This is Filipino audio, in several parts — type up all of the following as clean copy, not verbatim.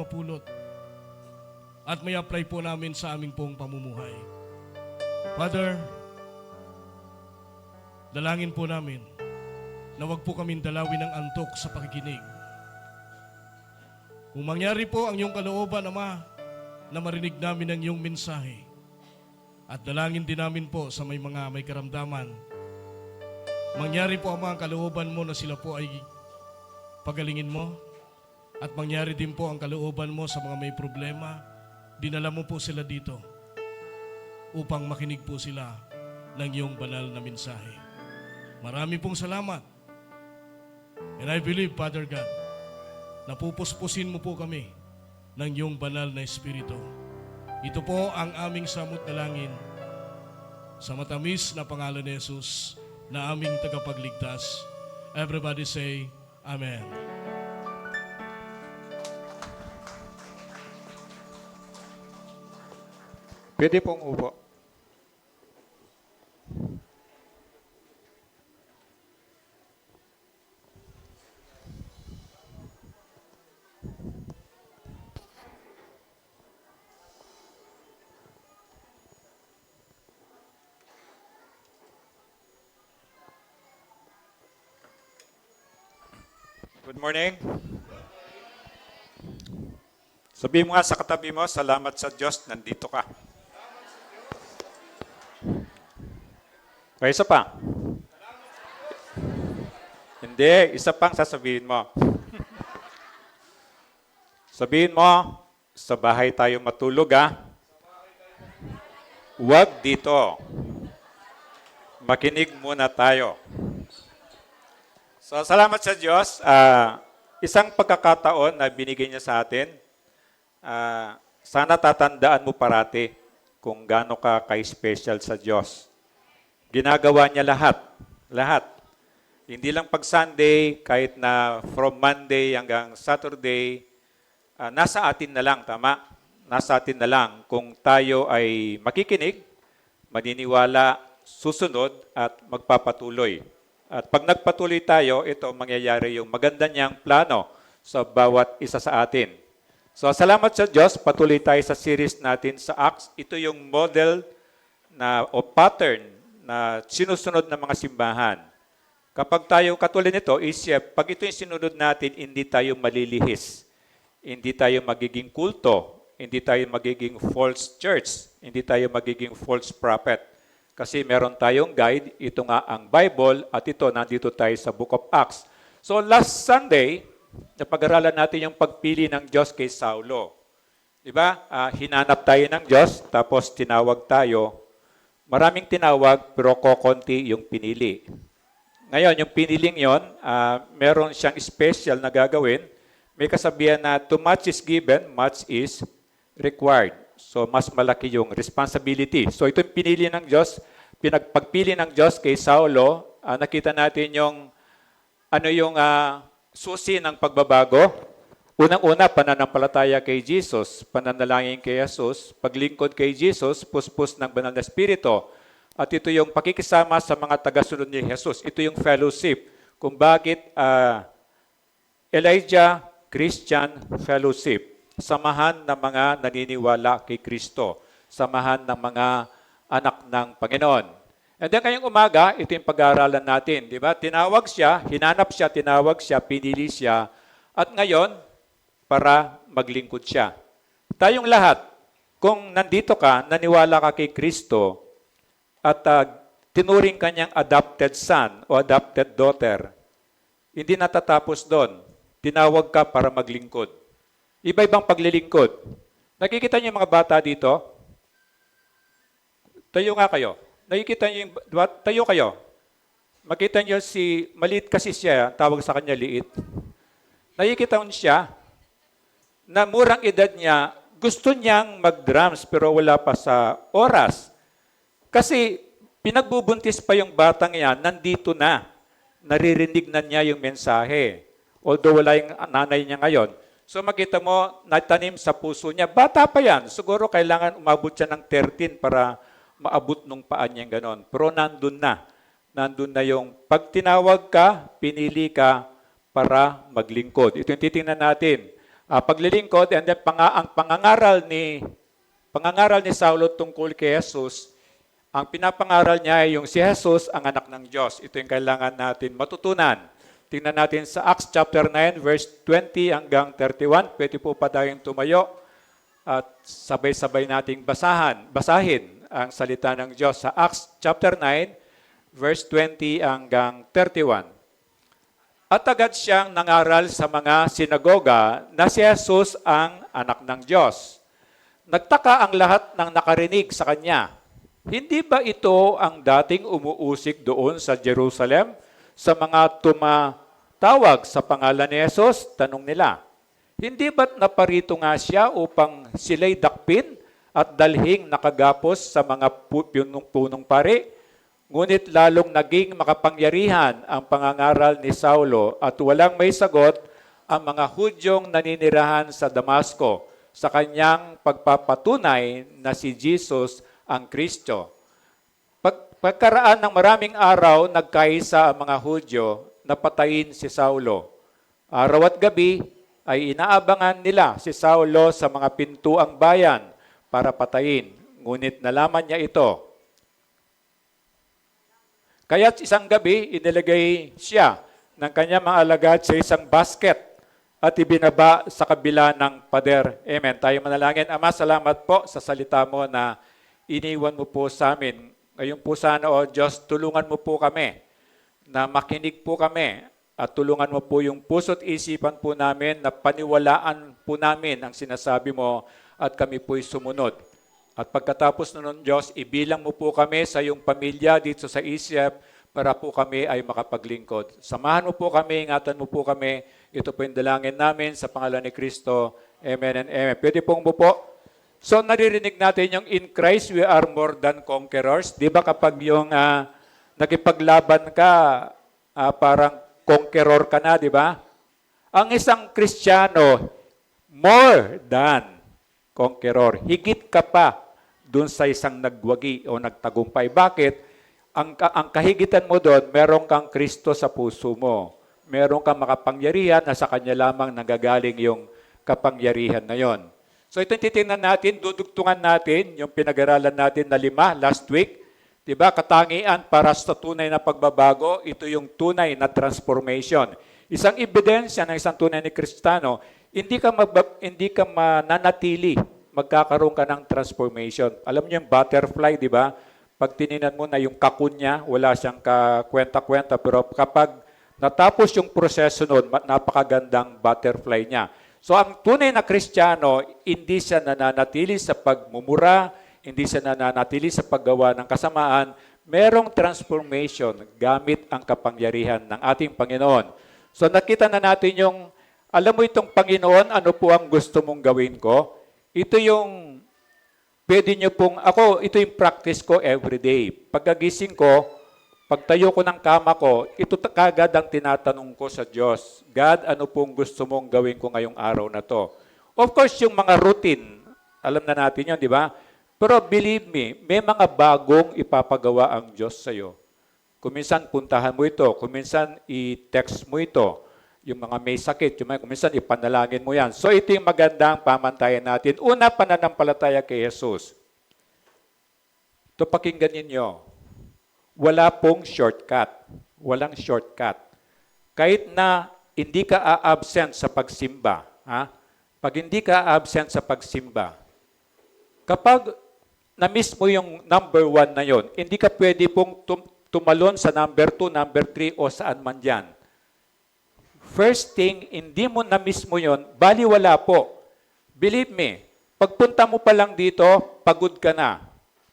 mapulot at may apply po namin sa aming pong pamumuhay. Father, dalangin po namin na wag po kaming dalawin ng antok sa pakikinig. Kung mangyari po ang iyong kalooban, Ama, na marinig namin ang iyong mensahe, at dalangin din namin po sa may karamdaman, mangyari po, Ama, ang kalooban mo na sila po ay pagalingin mo, at mangyari din po ang kalooban mo sa mga may problema, dinala mo po sila dito upang makinig po sila ng iyong banal na mensahe. Marami pong salamat. And I believe, Father God, na pupuspusin mo po kami ng iyong banal na Espiritu. Ito po ang aming samot na langin sa matamis na pangalan ni Jesus na aming tagapagligtas. Everybody say, Amen. Pwede pong upo. Good morning. Sabihin mo nga sa katabi mo, salamat sa Diyos, nandito ka. Okay, isa pa. Hindi, isa pang sasabihin mo. Sabihin mo, sa bahay tayo matulog, ha? Huwag dito. Makinig muna tayo. So, salamat sa Diyos. Isang pagkakataon na binigay niya sa atin. Sana tatandaan mo parati kung gaano ka ka-special sa Diyos. Ginagawa niya lahat. Lahat. Hindi lang pag Sunday, kahit na from Monday hanggang Saturday, nasa atin na lang, tama? Nasa atin na lang kung tayo ay makikinig, maniniwala, susunod, at magpapatuloy. At pag nagpatuloy tayo, ito mangyayari yung maganda niyang plano sa bawat isa sa atin. So, salamat sa Diyos. Patuloy tayo sa series natin sa Acts. Ito yung model o pattern na sinusunod ng mga simbahan. Kapag tayo katulad nito, pag ito yung sinunod natin, hindi tayo malilihis. Hindi tayo magiging kulto. Hindi tayo magiging false church. Hindi tayo magiging false prophet. Kasi meron tayong guide, ito nga ang Bible, at ito, nandito tayo sa Book of Acts. So last Sunday, napag-aralan natin yung pagpili ng Diyos kay Saulo. Diba? Hinanap tayo ng Diyos, tapos tinawag tayo. Maraming tinawag, pero kokonti yung pinili. Ngayon, yung piniling yon, meron siyang special na gagawin. May kasabihan na, too much is given, much is required. So, mas malaki yung responsibility. So, ito yung pinili ng Diyos. Pagpili ng Diyos kay Saulo, nakita natin yung susi ng pagbabago. Unang-una, pananampalataya kay Jesus, pananalangin kay Jesus, paglingkod kay Jesus, puspos ng banal na Espiritu. At ito yung pakikisama sa mga tagasunod ni Jesus. Ito yung fellowship. Kung bakit Elijah Christian Fellowship, samahan ng mga naniniwala kay Kristo, samahan ng mga anak ng Panginoon. And then ngayong umaga, ito yung pag-aaralan natin. Di ba? Tinawag siya, hinanap siya, tinawag siya, pinili siya. At ngayon, para maglingkod siya. Tayong lahat, kung nandito ka, naniwala ka kay Kristo, at tinuring kanyang adopted son o adopted daughter, hindi natatapos doon. Tinawag ka para maglingkod. Iba-ibang paglilingkod. Nakikita niyo yung mga bata dito? Tayo nga kayo. Nakikita niyo yung, tayo kayo. Makita niyo maliit kasi siya, tawag sa kanya liit. Nakikita niyo siya, na murang edad niya, gusto niyang mag-drums pero wala pa sa oras. Kasi pinagbubuntis pa yung batang yan, nandito na. Naririnig na niya yung mensahe. Although wala yung nanay niya ngayon. So makita mo, natanim sa puso niya. Bata pa yan. Siguro kailangan umabot siya ng 13 para maabot nung paan niya ganon. Pero nandun na. Nandun na yung pag tinawag ka, pinili ka para maglingkod. Ito yung titingnan natin. paglilingkod, and then ang pangangaral ni Saulo tungkol kay Jesus, ang pinapangaral niya ay yung si Jesus ang anak ng Diyos. Ito yung kailangan natin matutunan. Tingnan natin sa Acts chapter 9, verse 20 hanggang 31. Pwede po pa tayong tumayo at sabay-sabay nating basahin ang salita ng Diyos sa Acts chapter 9, verse 20 hanggang 31. At agad siyang nangaral sa mga sinagoga na si Jesus ang anak ng Diyos. Nagtaka ang lahat ng nakarinig sa kanya. Hindi ba ito ang dating umuusik doon sa Jerusalem sa mga tumatawag sa pangalan ni Jesus? Tanong nila. Hindi ba't naparito nga siya upang sila'y dakpin at dalhing nakagapos sa mga punong pari? Ngunit lalong naging makapangyarihan ang pangangaral ni Saulo at walang may sagot ang mga Hudyong naninirahan sa Damasco sa kanyang pagpapatunay na si Jesus ang Kristo. Pagkaraan ng maraming araw, nagkaisa ang mga Hudyo na patayin si Saulo. Araw at gabi ay inaabangan nila si Saulo sa mga pintuang bayan para patayin. Ngunit nalaman niya ito. Kaya't isang gabi, inilagay siya ng kanyang mga alagad sa isang basket at ibinaba sa kabila ng pader. Amen. Tayo manalangin. Ama, salamat po sa salita mo na iniwan mo po sa amin. Ngayon po sana, O Diyos, tulungan mo po kami na makinig po kami at tulungan mo po yung puso't isipan po namin na paniwalaan po namin ang sinasabi mo at kami po'y sumunod. At pagkatapos nun, Diyos, ibilang mo po kami sa iyong pamilya dito sa ICF para po kami ay makapaglingkod. Samahan mo po kami, ingatan mo po kami. Ito po yung dalangin namin sa pangalan ni Kristo. Amen and amen. Pwede pong po. So, naririnig natin yung in Christ, we are more than conquerors. Di ba kapag yung nakipaglaban ka, parang conqueror ka na, di ba? Ang isang Kristiyano, more than conqueror. Higit ka pa doon sa isang nagwagi o nagtagumpay. Bakit? Ang kahigitan mo doon, meron kang Kristo sa puso mo. Meron kang makapangyarihan na sa Kanya lamang nanggagaling yung kapangyarihan na yon. So ito titingnan natin, dudugtungan natin yung pinag-aralan natin na 5 last week. Diba? Katangian para sa tunay na pagbabago, ito yung tunay na transformation. Isang ebidensya ng isang tunay na Kristiyano, hindi ka mananatili, magkakaroon ka ng transformation. Alam niyo yung butterfly, di ba? Pag tininan mo na yung kakun niya, wala siyang kwenta-kwenta, pero kapag natapos yung proseso nun, napakagandang butterfly niya. So ang tunay na Kristiyano, hindi siya nananatili sa pagmumura, hindi siya nananatili sa paggawa ng kasamaan, merong transformation gamit ang kapangyarihan ng ating Panginoon. So nakita na natin yung, alam mo itong Panginoon, ano po ang gusto mong gawin ko? Ito yung, pwede nyo pong, ito yung practice ko everyday. Pagkagising ko, pagtayo ko ng kama ko, ito kagad ang tinatanong ko sa Diyos. God, ano pong gusto mong gawin ko ngayong araw na to? Of course, yung mga routine, alam na natin yun, di ba? Pero believe me, may mga bagong ipapagawa ang Diyos sa'yo. Kuminsan, puntahan mo ito. Kuminsan, i-text mo ito. Yung mga may sakit, kuminsan, ipanalangin mo yan. So, ito yung magandang pamantayan natin. Una, pananampalataya kay Jesus. Ito, pakinggan ninyo. Wala pong shortcut. Walang shortcut. Kahit na hindi ka a-absent sa pagsimba, pag hindi ka absent sa pagsimba, kapag na-miss mo yung number 1 na yon, hindi ka pwede pong tumalon sa number 2, number 3 o saan man dyan. First thing, hindi mo na-miss mo yon, baliwala po. Believe me, pagpunta mo pa lang dito, pagod ka na.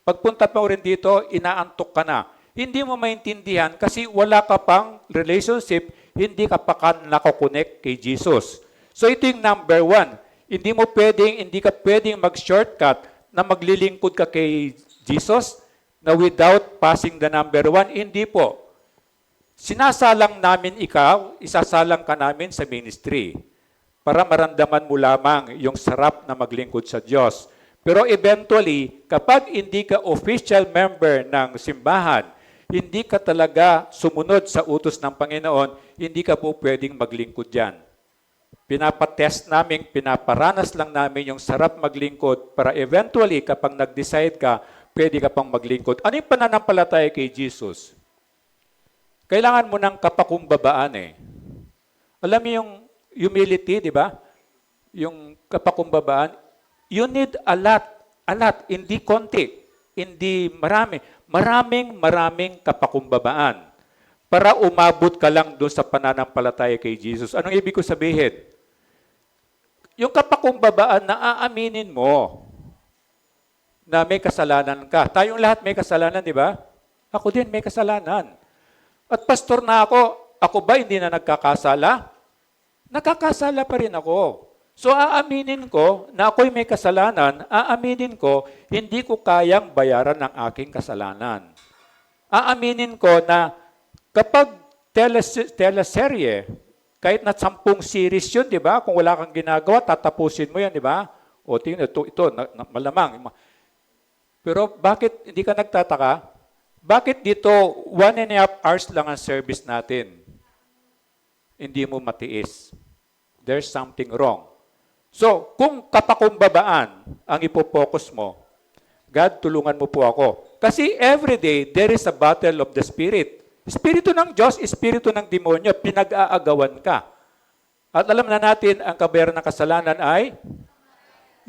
Pagpunta mo rin dito, inaantok ka na. Hindi mo maintindihan kasi wala ka pang relationship, hindi ka pa nakakonect kay Jesus. So ito yung number 1. Hindi ka pwedeng mag-shortcut na maglilingkod ka kay Jesus na without passing the number 1. Hindi po. Sinasalang namin ikaw, isasalang ka namin sa ministry para maramdaman mo lamang yung sarap na maglingkod sa Diyos. Pero eventually, kapag hindi ka official member ng simbahan, hindi ka talaga sumunod sa utos ng Panginoon, hindi ka po pwedeng maglingkod dyan. Pinapatest namin, pinaparanas lang namin yung sarap maglingkod para eventually kapag nag-decide ka, pwede ka pang maglingkod. Ano yung pananampalataya kay Jesus? Kailangan mo ng kapakumbabaan eh. Alam mo yung humility, di ba? Yung kapakumbabaan. You need a lot, hindi konti, hindi marami. Maraming kapakumbabaan para umabot ka lang doon sa pananampalataya kay Jesus. Anong ibig ko sabihin? Yung kapakumbabaan na aaminin mo na may kasalanan ka. Tayong lahat may kasalanan, di ba? Ako din may kasalanan. At pastor na ako ba hindi na nagkakasala? Nakakasala pa rin ako. So aaminin ko na ako'y may kasalanan, aaminin ko hindi ko kayang bayaran ng aking kasalanan. Aaminin ko na kapag teleserye, kahit na 10 series yun, di ba? Kung wala kang ginagawa, tatapusin mo yan, di ba? O tingnan, ito malamang. Pero bakit hindi ka nagtataka? Bakit dito 1.5 hours lang ang service natin? Hindi mo matiis. There's something wrong. So, kung kapakumbabaan ang ipopokus mo, God, tulungan mo po ako. Kasi every day, there is a battle of the Spirit. Espiritu ng Diyos, espiritu ng demonyo, pinag-aagawan ka. At alam na natin, ang kabayaran ng kasalanan ay,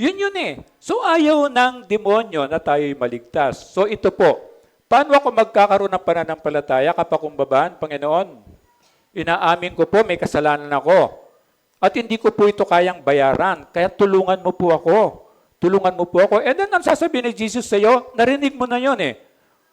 yun eh. So ayaw ng demonyo na tayo'y maligtas. So ito po, paano ako magkakaroon ng pananampalataya kapakumbabaan, Panginoon? Inaamin ko po, may kasalanan ako. At hindi ko po ito kayang bayaran. Kaya tulungan mo po ako. Tulungan mo po ako. And then, ang sasabihin ni Jesus sa iyo, narinig mo na yun eh.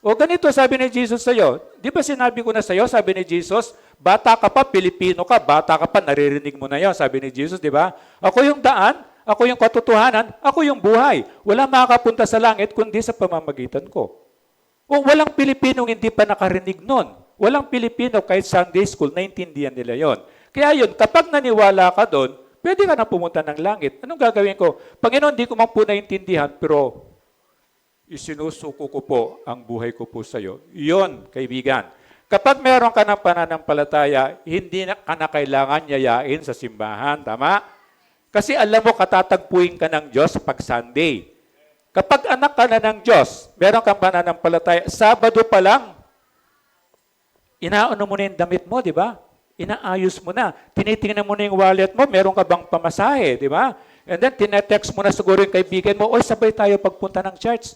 O ganito sabi ni Jesus sa iyo, di ba sinabi ko na sa iyo, sabi ni Jesus, bata ka pa, Pilipino ka, bata ka pa, naririnig mo na yon, sabi ni Jesus, di ba? Ako yung daan, ako yung katotohanan, ako yung buhay. Wala makakapunta sa langit kundi sa pamamagitan ko. O walang Pilipinong hindi pa nakarinig nun. Walang Pilipino kahit Sunday school, naintindihan nila yon. Kaya yun, kapag naniwala ka doon, pwede ka na pumunta ng langit. Anong gagawin ko? Panginoon, di ko man po naintindihan, pero isinusuko ko po ang buhay ko po sa iyo. Iyon, kaibigan. Kapag meron ka ng pananampalataya, hindi ka na kailangan yayain sa simbahan. Tama? Kasi alam mo, katatagpuin ka ng Diyos pag Sunday. Kapag anak ka na ng Diyos, meron kang pananampalataya, Sabado pa lang, inaano mo na yung damit mo, di ba? Inaayos mo na. Tinitingnan mo na yung wallet mo, meron ka bang pamasahe, di ba? And then, tinetext mo na siguro yung kaibigan mo, oy, sabay tayo pagpunta ng church.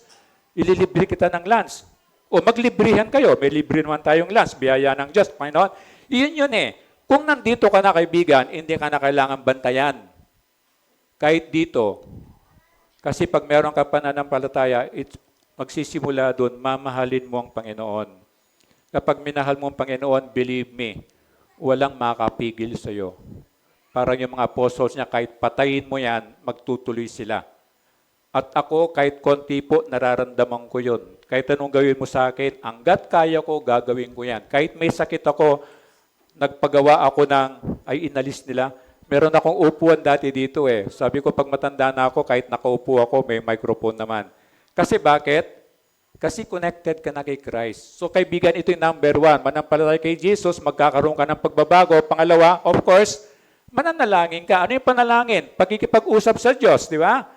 Ililibre kita ng lunch. O maglibrihan kayo, may libre naman tayong lunch, biyaya ng Diyos. Panginoon, yun eh. Kung nandito ka na kaibigan, hindi ka na kailangan bantayan. Kahit dito. Kasi pag meron ka pananampalataya, magsisimula doon, mamahalin mo ang Panginoon. Kapag minahal mo ang Panginoon, believe me, walang makapigil sa iyo. Parang yung mga apostles niya, kahit patayin mo yan, magtutuloy sila. At ako, kahit konti po, nararamdaman ko yun. Kahit anong gawin mo sa akin, hanggat kaya ko, gagawin ko yan. Kahit may sakit ako, nagpagawa ako ng, ay inalis nila. Meron akong upuan dati dito eh. Sabi ko, pag matanda na ako, kahit nakaupo ako, may microphone naman. Kasi bakit? Kasi connected ka na kay Christ. So kaibigan, ito yung number 1. Manampalataya kay Jesus, magkakaroon ka ng pagbabago. Pangalawa, of course, mananalangin ka. Ano yung panalangin? Pagkikipag-usap sa Diyos, di ba?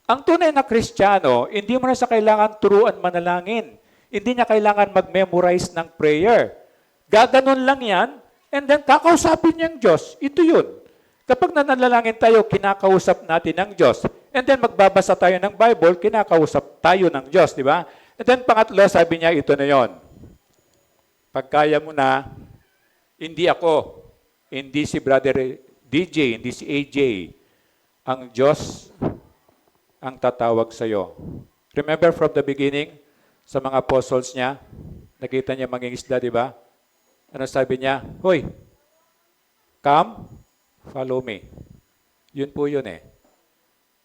Ang tunay na Kristiyano, hindi mo na sa kailangan turuan manalangin. Hindi niya kailangan mag-memorize ng prayer. Gaganon lang yan, and then kakausapin niya ang Diyos. Ito yun. Kapag nanalangin tayo, kinakausap natin ang Diyos. And then magbabasa tayo ng Bible, kinakausap tayo ng Diyos, di ba? And then pangatlo, sabi niya, ito na yon. Pagkaya mo na, hindi ako, hindi si Brother DJ, hindi si AJ, ang Diyos ang tatawag sa iyo. Remember from the beginning, sa mga apostles niya, nakita niya mangingisda, di ba? Ano sabi niya? Hoy, come, follow me. Yun po yun eh.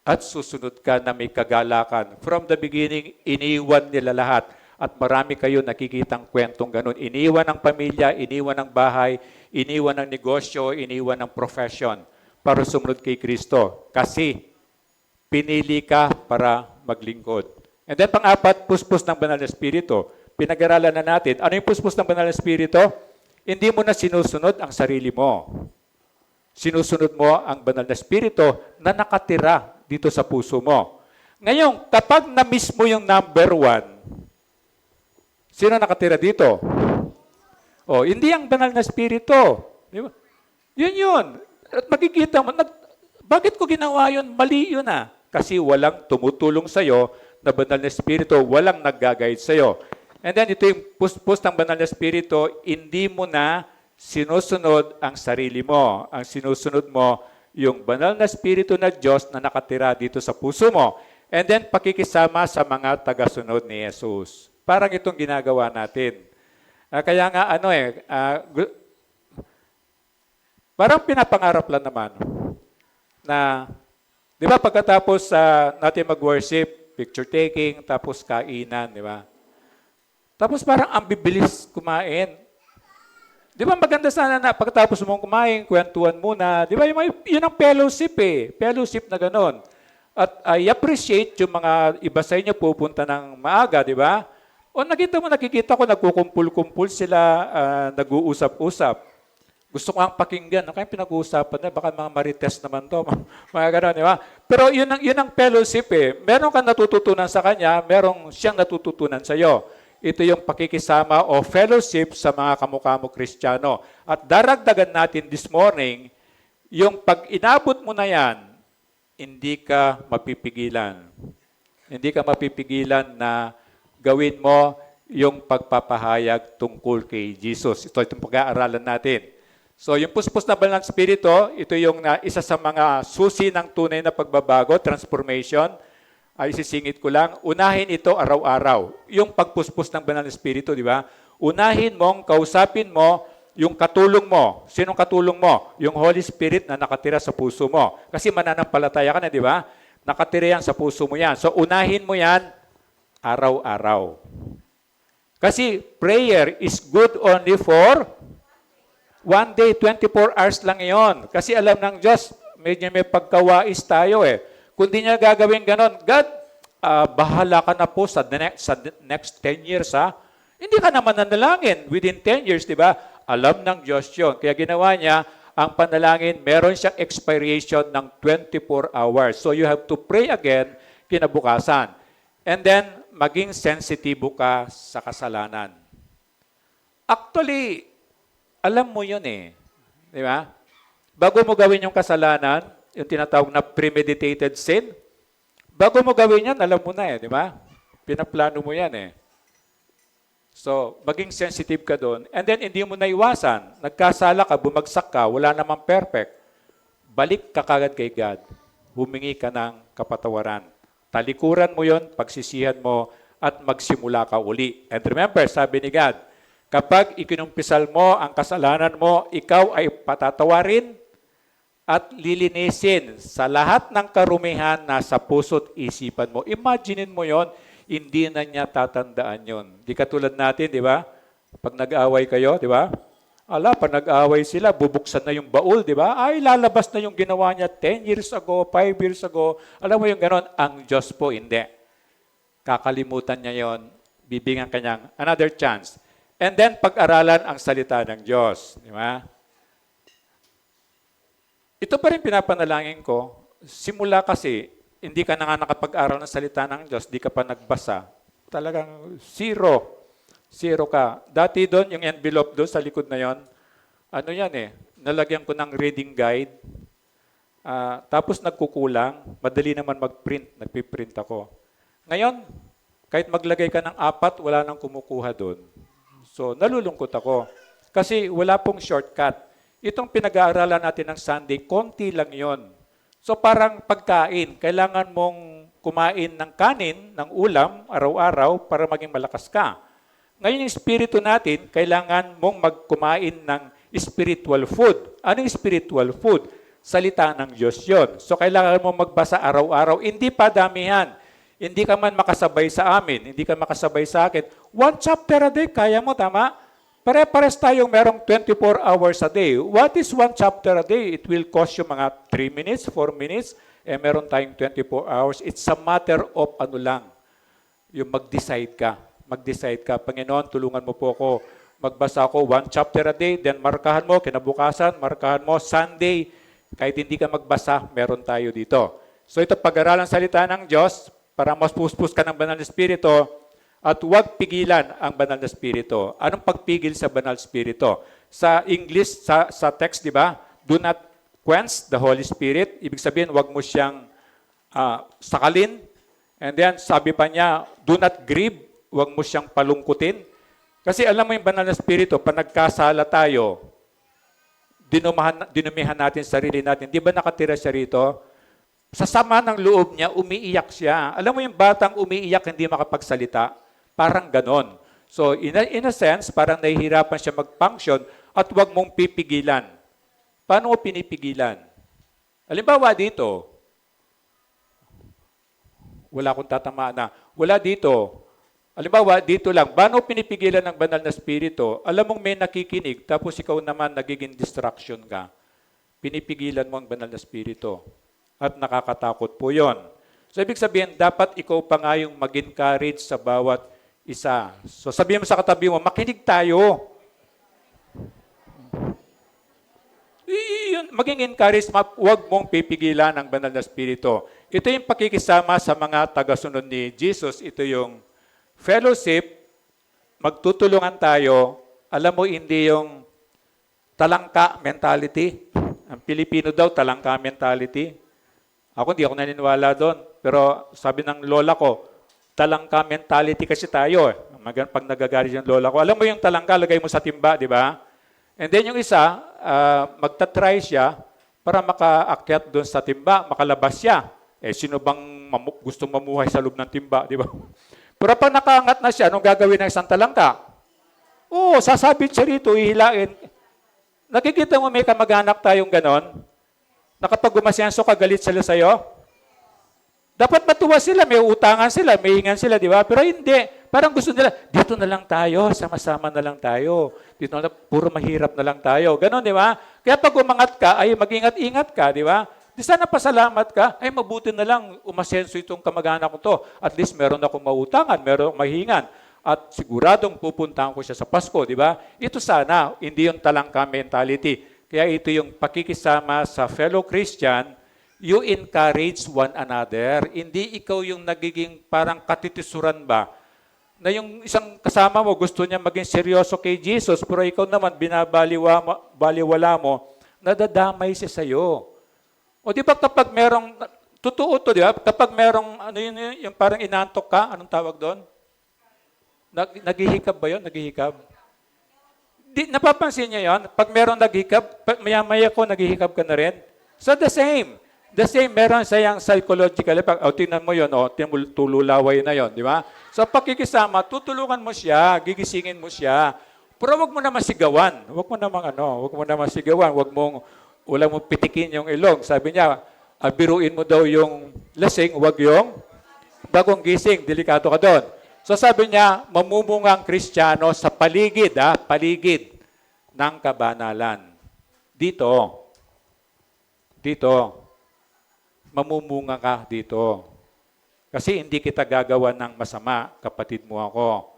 At susunod ka na may kagalakan. From the beginning, iniwan nila lahat. At marami kayo nakikitang kwentong ganun. Iniwan ng pamilya, iniwan ng bahay, iniwan ng negosyo, iniwan ng profession para sumunod kay Kristo. Kasi pinili ka para maglingkod. And then pang-apat, puspos ng Banal na Espiritu. Pinag-aralan na natin. Ano yung puspos ng Banal na Espiritu? Hindi mo na sinusunod ang sarili mo. Sinusunod mo ang banal na Espiritu na nakatira dito sa puso mo. Ngayon, kapag na-miss mo yung number 1, sino nakatira dito? Oh, hindi ang banal na Espiritu. Di ba? Yun. At makikita mo, bakit ko ginawa yun? Mali yun ah. Kasi walang tumutulong sa'yo na banal na Espiritu, walang nag-guide sa'yo. And then ito yung puspos ng banal na Espiritu, hindi mo na sinusunod ang sarili mo. Ang sinusunod mo, yung banal na Espiritu na Diyos na nakatira dito sa puso mo. And then pakikisama sa mga tagasunod ni Jesus. Parang itong ginagawa natin. Kaya nga parang pinapangarap lang naman na, di ba pagkatapos natin mag-worship, picture taking, tapos kainan, di ba? Tapos parang ang bibilis kumain. Di ba maganda sana na pagkatapos mong kumain, kwentuhan muna. Di ba yun ang fellowship eh. Fellowship na ganon. At I appreciate yung mga iba sa inyo pupunta ng maaga, di ba? O nakikita ko, nagkukumpul-kumpul sila, nag-uusap-usap. Gusto ko ang pakinggan. Ano kayong pinag-uusapan na? Baka mga marites naman to. Mga gano'n, di ba? Pero yun ang fellowship eh. Meron kang natututunan sa kanya, merong siyang natututunan sa iyo. Ito yung pakikisama o fellowship sa mga kamukha mo Kristiyano. At daragdagan natin this morning, yung pag inabot mo na yan, hindi ka mapipigilan. Hindi ka mapipigilan na gawin mo yung pagpapahayag tungkol kay Jesus. Ito itong pag-aaralan natin. So yung puspos na banal ng Espiritu, ito yung isa sa mga susi ng tunay na pagbabago, transformation. Ay isisingit ko lang, unahin ito araw-araw. Yung pagpuspos ng banal ng Espiritu, di ba? Unahin mong, kausapin mo, yung katulong mo. Sinong katulong mo? Yung Holy Spirit na nakatira sa puso mo. Kasi mananampalataya ka na, di ba? Nakatira yan sa puso mo yan. So unahin mo yan araw-araw. Kasi prayer is good only for 1 day, 24 hours lang yon. Kasi alam ng Diyos, medyo may pagkawais tayo eh. Kung di niya gagawin ganon, God, bahala ka na po sa next 10 years ha. Hindi ka naman nanalangin within 10 years, di ba? Alam ng Diyos yun. Kaya ginawa niya, ang panalangin, meron siyang expiration ng 24 hours. So you have to pray again kinabukasan. And then, maging sensitibo ka sa kasalanan. Actually, alam mo yun eh. Di ba? Bago mo gawin yung kasalanan, yung tinatawag na premeditated sin, bago mo gawin yan, alam mo na eh. Di ba? Pinaplano mo yan eh. So, maging sensitive ka doon. And then, hindi mo naiwasan. Nagkasala ka, bumagsak ka, wala namang perfect. Balik ka kagad kay God. Humingi ka ng kapatawaran. Talikuran mo yon, pagsisihan mo, at magsimula ka uli. And remember, sabi ni God, kapag ikinumpisal mo ang kasalanan mo, ikaw ay patatawarin at lilinisin sa lahat ng karumihan na sa puso't isipan mo. Imaginein mo yon, hindi na niya tatandaan yon. Di katulad natin, di ba? Pag nag-aaway kayo, di ba? Pag nag-aaway sila, bubuksan na yung baul, di ba? Ay, lalabas na yung ginawa niya 10 years ago, 5 years ago. Alam mo yung ganon? Ang Diyos po, hindi. Kakalimutan niya yon, bibigyan kanyang another chance. And then, pag-aralan ang salita ng Diyos. Di ba? Ito pa rin pinapanalangin ko. Simula kasi, hindi ka na nga nakapag-aral ng salita ng Diyos, di ka pa nagbasa. Talagang zero. Zero ka. Dati doon, yung envelope doon sa likod na yon, ano yan eh, nalagyan ko ng reading guide. Tapos nagkukulang, madali naman mag-print, nagpiprint ako. Ngayon, kahit maglagay ka ng 4, wala nang kumukuha doon. So, nalulungkot ako. Kasi wala pong shortcut. Itong pinag-aaralan natin ng Sunday, konti lang yon. So, parang pagkain, kailangan mong kumain ng kanin, ng ulam, araw-araw, para maging malakas ka. Ngayon, yung espiritu natin, kailangan mong magkumain ng spiritual food. Ano yung spiritual food? Salita ng Diyos yon. So, kailangan mong magbasa araw-araw. Hindi pa damihan. Hindi ka man makasabay sa amin. Hindi ka makasabay sa akin. 1 chapter a day, kaya mo, tama? Pare-pares tayong merong 24 hours a day. What is 1 chapter a day? It will cost you mga 3 minutes, 4 minutes. Meron tayong 24 hours. It's a matter of ano lang. Yung mag-decide ka. Mag-decide ka, Panginoon, tulungan mo po ako. Magbasa ako 1 chapter a day, then markahan mo, kinabukasan, markahan mo, Sunday, Kahit hindi ka magbasa, meron tayo dito. So ito, pag-aralan salita ng Diyos, para mas puspus ka ng banal na Espiritu, at huwag pigilan ang banal na Espiritu. Anong pagpigil sa banal na Espiritu? Sa English, sa text, di ba? Do not quench the Holy Spirit. Ibig sabihin, huwag mo siyang sakalin. And then, sabi pa niya, do not grieve. Huwag mo siyang palungkutin. Kasi alam mo yung banal na Espiritu, pag nagkasala tayo, dinumihan natin sarili natin. Di ba nakatira siya rito? Sa sama ng loob niya, umiiyak siya. Alam mo yung batang umiiyak, hindi makapagsalita? Parang ganon. So, in a sense, parang nahihirapan siya mag-function at huwag mong pipigilan. Paano mo pinipigilan? Halimbawa dito, wala akong tatamaan na. Wala dito. Halimbawa, dito lang. Paano pinipigilan ng banal na Espiritu? Alam mong may nakikinig, tapos ikaw naman nagiging distraction ka. Pinipigilan mo ang banal na Espiritu. At nakakatakot po yon. So, ibig sabihin, dapat ikaw pa nga yung mag-encourage sa bawat isa. So, sabihin mo sa katabi mo, makinig tayo. Maging encourage, huwag mong pipigilan ang banal na Espiritu. Ito yung pakikisama sa mga tagasunod ni Jesus. Ito yung fellowship, magtutulungan tayo. Alam mo, hindi yung talangka mentality. Ang Pilipino daw, talangka mentality. Hindi ako naniniwala doon. Pero sabi ng lola ko, talangka mentality kasi tayo. Pag nagagalit yung lola ko. Alam mo yung talangka, lagay mo sa timba, di ba? And then yung isa, magta-try siya para makaakyat doon sa timba, makalabas siya. Sino bang gustong mamuhay sa loob ng timba, di ba? Pero pag nakaangat na siya, anong gagawin ng isang talangka? Sasabit siya rito, ihilain. Nakikita mo may kamag-anak tayong ganon? Na kapag gumasyanso ka, galit sila sa'yo? Dapat matuwa sila, may utangan sila, may hingan sila, di ba? Pero hindi. Parang gusto nila, dito na lang tayo, sama-sama na lang tayo. Dito na lang, puro mahirap na lang tayo. Ganon, di ba? Kaya pag umangat ka, ay mag-ingat-ingat ka, di ba? Di sana pasalamat ka, ay mabuti na lang umasenso itong kamag-anak ko to. At least meron akong mautangan, meron akong mahingan. At siguradong pupuntahan ko siya sa Pasko, di ba? Ito sana, hindi yung talangka mentality. Kaya ito yung pakikisama sa fellow Christian, you encourage one another. Hindi ikaw yung nagiging parang katitisuran ba? Na yung isang kasama mo, gusto niya maging seryoso kay Jesus, pero ikaw naman, binabaliwala mo, nadadamay siya sa'yo. O di ba kapag merong, totoo to, di ba? Kapag merong, yung parang inantok ka, anong tawag doon? Naghihikab ba yun? Naghihikab? Napapansin niya yon? Pag meron naghihikab, maya-maya ko, naghihikab ka na rin. So the same. The same, meron sayang psychological effect. Tingnan mo yun, tululaway na yon, di ba? So pakikisama, tutulungan mo siya, gigisingin mo siya. Pero wag mo naman sigawan. Wag mo naman sigawan. Wala mong pitikin yung ilong. Sabi niya, biruin mo daw yung lasing, wag yung bagong gising. Delikado ka doon. So sabi niya, mamumungang Kristiyano sa paligid ng kabanalan. Dito, mamumunga ka dito. Kasi hindi kita gagawa ng masama, kapatid mo ako.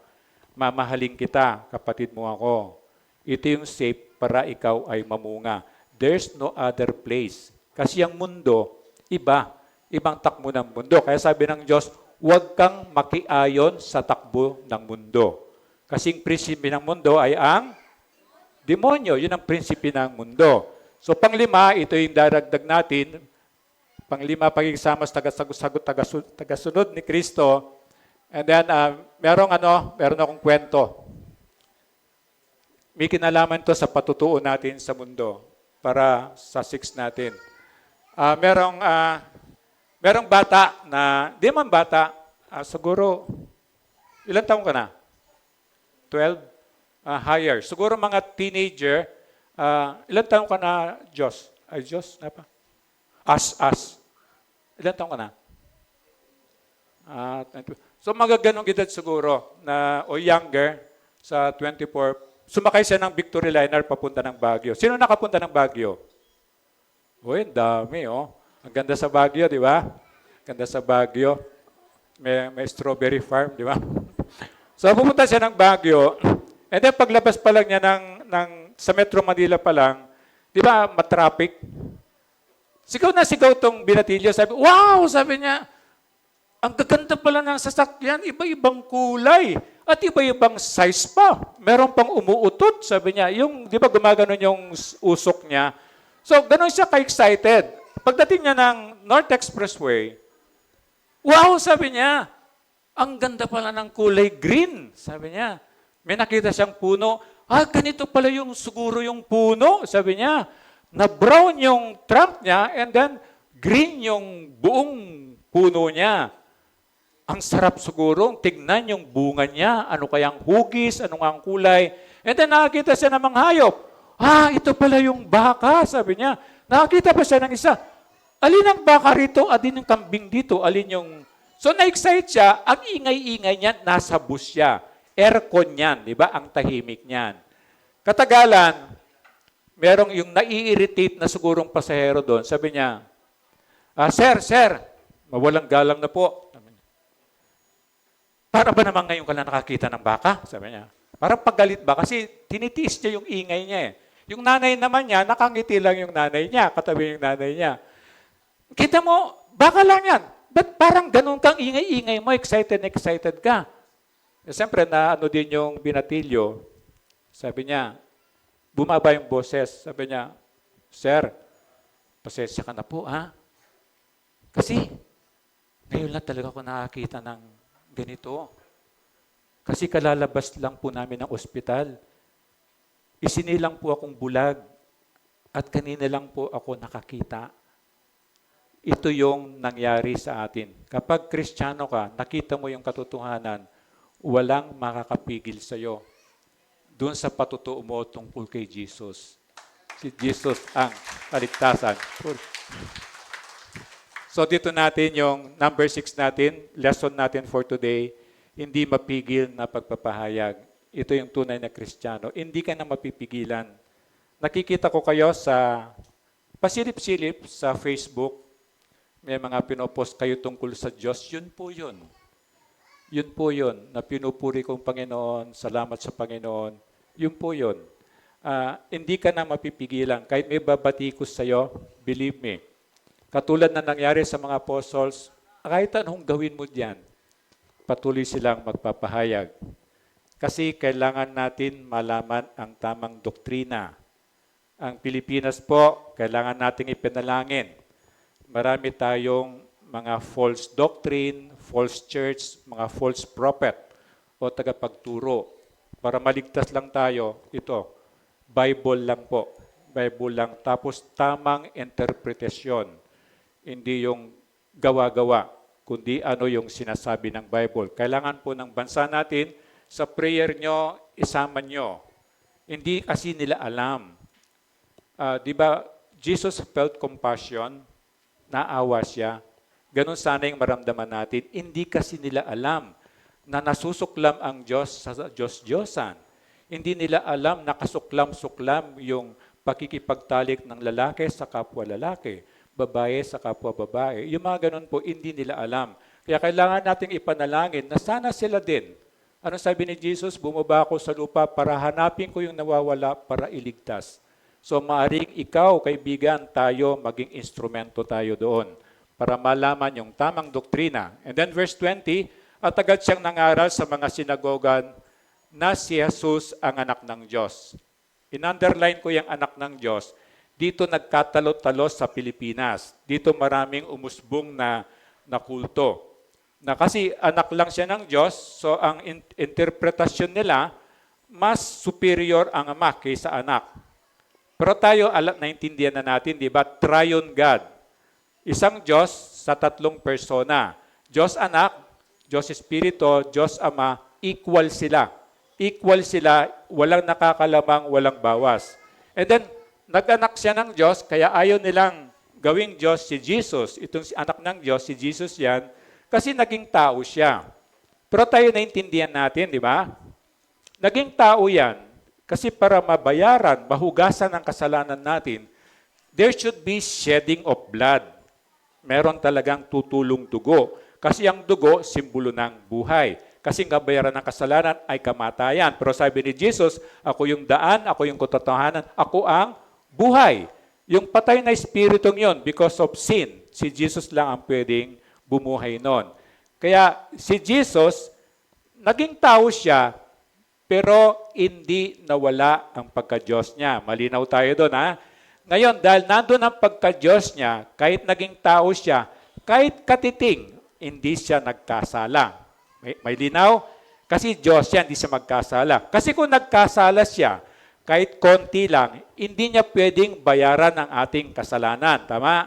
Mamahalin kita, kapatid mo ako. Ito yung safe para ikaw ay mamunga. There's no other place. Kasi ang mundo, ibang takbo ng mundo. Kaya sabi ng Diyos, huwag kang makiayon sa takbo ng mundo. Kasi ang prinsipi ng mundo ay ang demonyo. Yun ang prinsipi ng mundo. So panglima, ito yung daragdag natin. Panglima, pagkikisama sa tagasunod ni Kristo. And then, meron akong kwento. May kinalaman to sa patutuo natin sa mundo para sa 6 natin. Merong bata na, di man bata, siguro, ilang taon ka na? 12? Higher. Siguro mga teenager, ilang taon ka na, Diyos? Diyos? Na pa? As. Ilang taon ka na? 22. So mga ganong edad siguro, o younger, sa 24, sumakay siya ng Victory Liner papunta ng Baguio. Sino nakapunta ng Baguio? Uy, dami, Ang ganda sa Baguio, di ba? Ganda sa Baguio. May strawberry farm, di ba? So, pupunta siya ng Baguio. And then, paglabas pa lang niya sa Metro Manila pa lang, di ba, matraffic? Sigaw na sigaw tong binatilyo. Sabi, wow! Sabi niya, ang gaganda pala ng sasakyan, iba-ibang kulay. At iba-ibang size pa. Meron pang umuutot, sabi niya. Yung, di ba gumaganon yung usok niya? So, ganun siya ka-excited. Pagdating niya ng North Expressway, wow, sabi niya, ang ganda pala ng kulay green, sabi niya. May nakita siyang puno. Ganito pala yung siguro yung puno, sabi niya. Na brown yung trunk niya and then green yung buong puno niya. Ang sarap siguro, tignan yung bunga niya, ano kayang hugis, ano nga ang kulay. And then nakakita siya ng mga hayop. Ito pala yung baka, sabi niya. Nakakita pa siya ng isa. Alin ang baka rito, alin ang kambing dito, alin yung... So na-excite siya, ang ingay-ingay niya, nasa bus siya. Aircon yan, di ba? Ang tahimik niyan. Katagalan, merong yung nai-irritate na sigurong pasahero doon. Sabi niya, Sir, mawalang galang na po. Para ba naman ngayon ka lang nakakita ng baka? Sabi niya. Parang paggalit ba? Kasi tinitiis niya yung ingay niya eh. Yung nanay naman niya, nakangiti lang yung nanay niya, katabi yung nanay niya. Kita mo, baka lang yan. Ba't parang ganun kang ingay-ingay mo, excited ka? Siyempre, na ano din yung binatilyo. Sabi niya, bumaba yung boses. Sabi niya, Sir, pasensya ka na po, ha? Kasi, ngayon lang talaga ako nakakita ng ganito. Kasi kalalabas lang po namin ng ospital. Isinilang po akong bulag at kanina lang po ako nakakita. Ito yung nangyari sa atin. Kapag Kristiyano ka, nakita mo yung katotohanan, walang makakapigil sa iyo doon sa patutuo mo tungkol kay Jesus. Si Jesus ang kaligtasan. So dito natin yung number 6 natin, lesson natin for today, hindi mapigil na pagpapahayag. Ito yung tunay na Kristiyano. Hindi ka na mapipigilan. Nakikita ko kayo sa pasilip-silip sa Facebook. May mga pinopost kayo tungkol sa Diyos. Yun po yun. Yun po yun. Na pinupuri kong Panginoon, salamat sa Panginoon. Yun po yun. Hindi ka na mapipigilan. Kahit may babatikos sa'yo, believe me. Katulad na nangyari sa mga apostles, kahit anong gawin mo diyan, patuloy silang magpapahayag. Kasi kailangan natin malaman ang tamang doktrina. Ang Pilipinas po, kailangan nating ipinalangin. Marami tayong mga false doctrine, false church, mga false prophet o tagapagturo. Para maligtas lang tayo, ito, Bible lang po. Bible lang. Tapos tamang interpretasyon. Hindi yung gawa-gawa, kundi ano yung sinasabi ng Bible. Kailangan po ng bansa natin, sa prayer nyo, isama nyo. Hindi kasi nila alam. Di ba, Jesus felt compassion, naawa siya. Ganon sana yung maramdaman natin. Hindi kasi nila alam na nasusuklam ang Diyos sa Diyos-Diyosan. Hindi nila alam na kasuklam-suklam yung pakikipagtalik ng lalaki sa kapwa lalaki, babae sa kapwa babae. Yung mga ganun po, hindi nila alam. Kaya kailangan nating ipanalangin na sana sila din. Ano sabi ni Jesus? Bumaba ako sa lupa para hanapin ko yung nawawala para iligtas. So maaring ikaw, kaibigan, tayo, maging instrumento tayo doon para malaman yung tamang doktrina. And then verse 20, at agad siyang nangaral sa mga sinagogan na si Jesus ang anak ng Diyos. In-underline ko yung anak ng Diyos. Dito nagkatalo-talo sa Pilipinas. Dito maraming umusbong na kulto. Na kasi anak lang siya ng Diyos, so ang interpretasyon nila, mas superior ang ama kaysa anak. Pero tayo, naintindihan na natin, di ba? Triune God. Isang Diyos sa tatlong persona. Diyos anak, Diyos Espiritu, Diyos Ama, equal sila. Equal sila, walang nakakalamang, walang bawas. And then, nag-anak siya ng Diyos, kaya ayaw nilang gawing Diyos si Jesus. Itong anak ng Diyos, si Jesus yan, kasi naging tao siya. Pero tayo naintindihan natin, di ba? Naging tao yan, kasi para mabayaran, mahugasan ang kasalanan natin, there should be shedding of blood. Meron talagang tutulong dugo. Kasi ang dugo, simbolo ng buhay. Kasi ang kabayaran ng kasalanan ay kamatayan. Pero sabi ni Jesus, ako yung daan, ako yung katotohanan, ako ang buhay. Yung patay na espiritong yon because of sin, si Jesus lang ang pwedeng bumuhay nun. Kaya si Jesus, naging tao siya, pero hindi nawala ang pagka-Diyos niya. Malinaw tayo doon, ha? Ngayon, dahil nandun ang pagka-Diyos niya, kahit naging tao siya, kahit katiting, hindi siya nagkasala. May linaw? Kasi Diyos siya, hindi siya magkasala. Kasi kung nagkasala siya, kahit konti lang, hindi niya pwedeng bayaran ang ating kasalanan. Tama?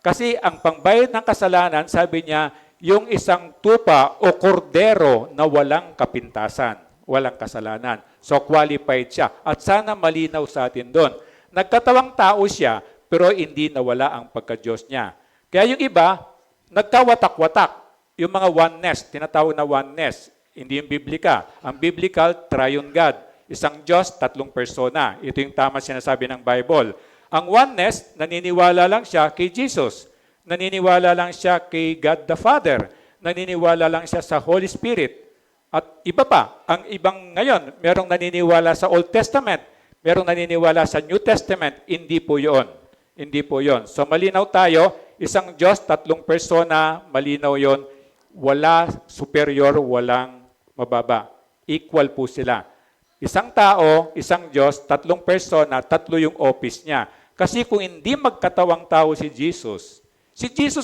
Kasi ang pangbayad ng kasalanan, sabi niya, yung isang tupa o kordero na walang kapintasan, walang kasalanan. So qualified siya. At sana malinaw sa atin doon. Nagkatawang tao siya, pero hindi nawala ang pagka-Diyos niya. Kaya yung iba, nagkawatak-watak. Yung mga oneness, tinatawag na oneness, hindi yung biblika. Ang biblical, triune God. Isang Diyos, tatlong persona. Ito yung tama sinasabi ng Bible. Ang oneness, naniniwala lang siya kay Jesus. Naniniwala lang siya kay God the Father. Naniniwala lang siya sa Holy Spirit. At iba pa, ang ibang ngayon, merong naniniwala sa Old Testament, merong naniniwala sa New Testament, hindi po yun. Hindi po yun. So malinaw tayo, isang Diyos, tatlong persona, malinaw yun. Wala superior, walang mababa. Equal po sila. Isang tao, isang Diyos, tatlong persona, tatlo yung office niya. Kasi kung hindi magkatawang tao si Jesus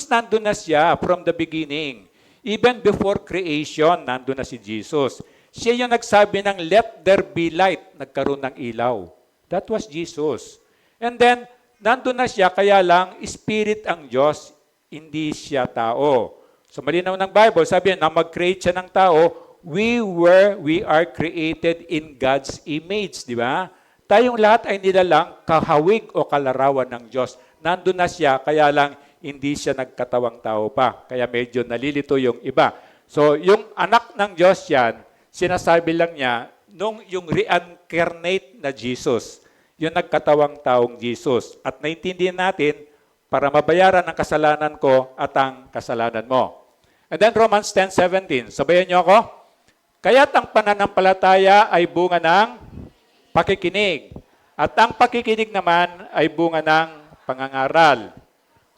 nandun na siya from the beginning. Even before creation, nandun na si Jesus. Siya yung nagsabi ng, let there be light, nagkaroon ng ilaw. That was Jesus. And then, nandun na siya, kaya lang, spirit ang Diyos, hindi siya tao. So malinaw ng Bible, sabi na mag-create siya ng tao, we are created in God's image, di ba? Tayong lahat ay nilalang kahawig o kalarawan ng Diyos. Nandun na siya, kaya lang hindi siya nagkatawang tao pa. Kaya medyo nalilito yung iba. So, yung anak ng Diyos yan, sinasabi lang niya, nung yung reincarnate na Jesus, yung nagkatawang taong Jesus. At naintindihan natin, para mabayaran ang kasalanan ko at ang kasalanan mo. And then Romans 10:17. Sabayan niyo ako? Kaya't ang pananampalataya ay bunga ng pakikinig. At ang pakikinig naman ay bunga ng pangangaral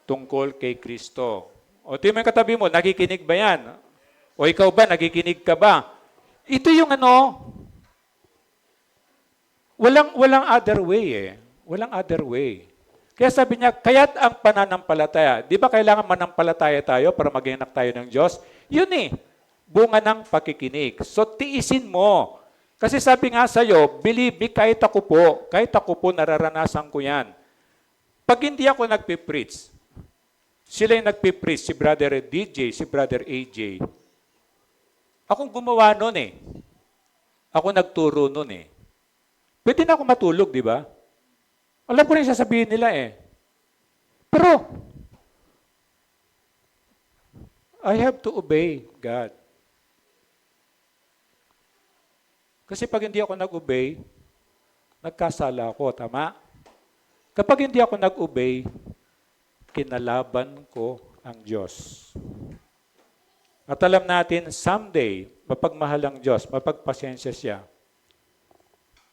tungkol kay Kristo. O tingnan mo yung katabi mo, nakikinig ba yan? O ikaw ba, nakikinig ka ba? Ito yung walang other way eh. Walang other way. Kaya sabi niya, kaya't ang pananampalataya. Di ba kailangan manampalataya tayo para maging anak tayo ng Diyos? Yun eh. Bunga ng pakikinig. So, tiisin mo. Kasi sabi nga sa'yo, believe me, kahit ako po, nararanasan ko yan. Pag hindi ako nagpipreach, sila yung nagpipreach, si Brother DJ, si Brother AJ. Akong gumawa nun eh. Ako nagturo nun eh. Pwede na ako matulog, di ba? Alam ko rin sasabihin nila eh. Pero, I have to obey God. Kasi pag hindi ako nag-obey, nagkasala ako, tama? Kapag hindi ako nag-obey, kinalaban ko ang Diyos. At alam natin, someday, mapagmahal ang Diyos, mapagpasensya siya,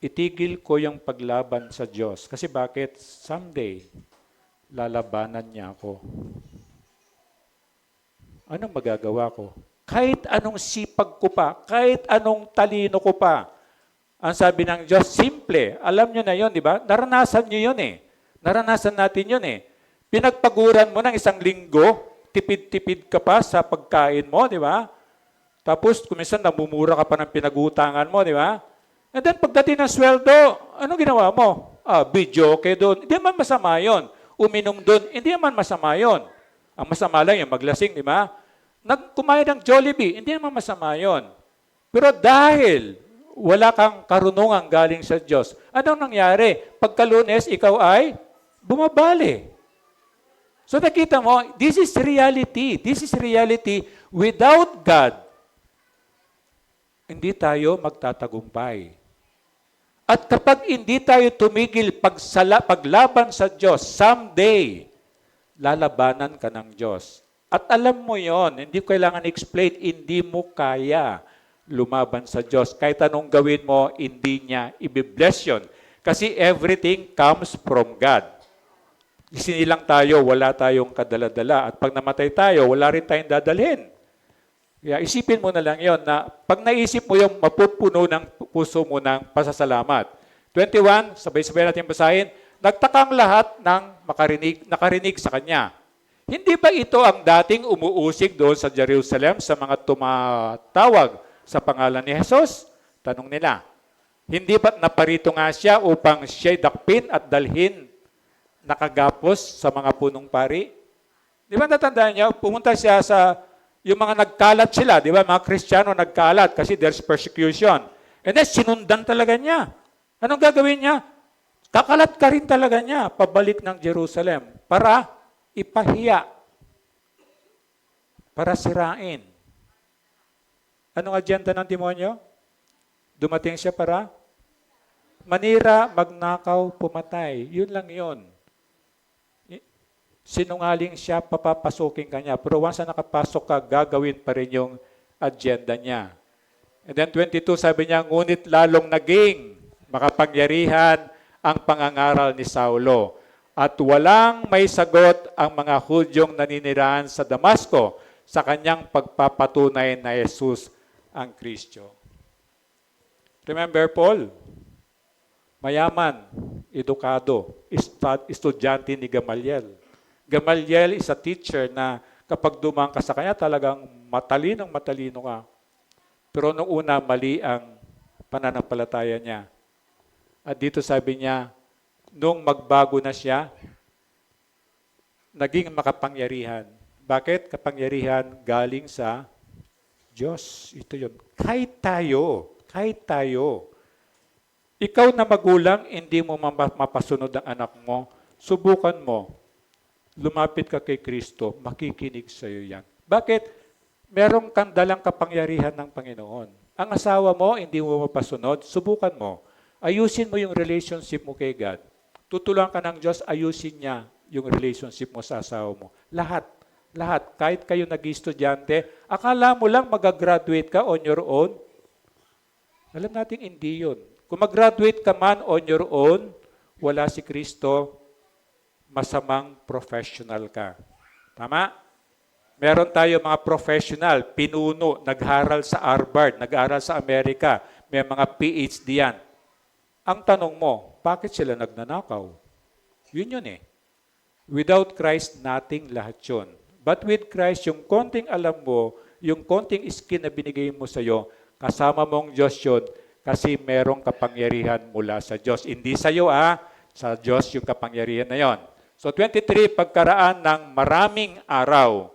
itigil ko yung paglaban sa Diyos. Kasi bakit? Someday, lalabanan niya ako. Anong magagawa ko? Kahit anong sipag ko pa, kahit anong talino ko pa. Ang sabi ng Diyos, simple. Alam nyo na yun, di ba? Naranasan nyo yun eh. Naranasan natin yun eh. Pinagpaguran mo ng isang linggo, tipid-tipid ka pa sa pagkain mo, di ba? Tapos, kuminsan namumura ka pa ng pinagutangan mo, di ba? And then, pagdating ng sweldo, anong ginawa mo? Video okay doon. Hindi naman masama yun. Uminom doon, hindi naman masama yun. Ang masama lang yung maglasing, di ba? Kumain ng Jollibee, hindi naman masama yun. Pero dahil wala kang karunungan galing sa Diyos, anong nangyari? Pagka-Lunes, ikaw ay bumabali. So nakita mo, this is reality. This is reality. Without God, hindi tayo magtatagumpay. At kapag hindi tayo tumigil paglaban sa Diyos, someday, lalabanan ka ng Diyos. At alam mo yon, hindi ko kailangan explain, hindi mo kaya lumaban sa Diyos. Kahit anong gawin mo, hindi niya i-bless yun. Kasi everything comes from God. Sinilang tayo, wala tayong kadala-dala. At pag namatay tayo, wala rin tayong dadalhin. Kaya isipin mo na lang yon na pag naisip mo yung mapupuno ng puso mo ng pasasalamat. 21, sabay-sabay natin basahin, nagtakang lahat ng nakarinig sa kanya. Hindi ba ito ang dating umuusig doon sa Jerusalem sa mga tumatawag sa pangalan ni Jesus? Tanong nila. Hindi ba naparito nga siya upang siya'y dakpin at dalhin nakagapos sa mga punong pari? Di ba natandaan niyo? Pumunta siya sa yung mga nagkalat sila, di ba? Mga Kristiyano nagkalat kasi there's persecution. And then sinundan talaga niya. Anong gagawin niya? Kakalat ka rin talaga niya pabalik ng Jerusalem para ipahiya, para sirain. Anong agenda ng demonyo? Dumating siya para manira, magnakaw, pumatay. Yun lang yun. Sinungaling siya, papapasukin ka niya. Pero once na nakapasok ka, gagawin pa rin yung agenda niya. And then 22, sabi niya, ngunit lalong naging makapangyarihan ang pangangaral ni Saulo. At walang may sagot ang mga Hudyong naninirahan sa Damasco sa kanyang pagpapatunay na Jesus ang Kristo. Remember Paul? Mayaman, edukado, estudyante ni Gamaliel. Gamaliel is a teacher na kapag dumang ka sa kanya, talagang matalino ka. Pero nung una, mali ang pananampalataya niya. At dito sabi niya, nung magbago na siya, naging makapangyarihan. Bakit? Kapangyarihan galing sa Diyos. Ito yun. Kahit tayo, ikaw na magulang, hindi mo mapasunod ang anak mo, subukan mo. Lumapit ka kay Kristo, makikinig sa iyo yan. Bakit? Merong kang dalang kapangyarihan ng Panginoon. Ang asawa mo, hindi mo mapasunod, subukan mo. Ayusin mo yung relationship mo kay God. Tutulungan ka ng Diyos, ayusin niya yung relationship mo sa asawa mo. Lahat. Kahit kayo nag-estudyante, akala mo lang mag-graduate ka on your own. Alam natin, hindi yun. Kung mag-graduate ka man on your own, wala si Kristo, masamang professional ka. Tama? Meron tayo mga professional, pinuno, nag-aral sa Harvard, nag-aral sa Amerika, may mga PhD yan. Ang tanong mo, bakit sila nagnanakaw? Yun eh. Without Christ, nothing lahat yun. But with Christ, yung konting alam mo, yung konting skin na binigay mo sa iyo, kasama mong Diyos yun, kasi merong kapangyarihan mula sa Diyos. Hindi sa iyo, sa Diyos yung kapangyarihan na yon. So 23, pagkaraan ng maraming araw,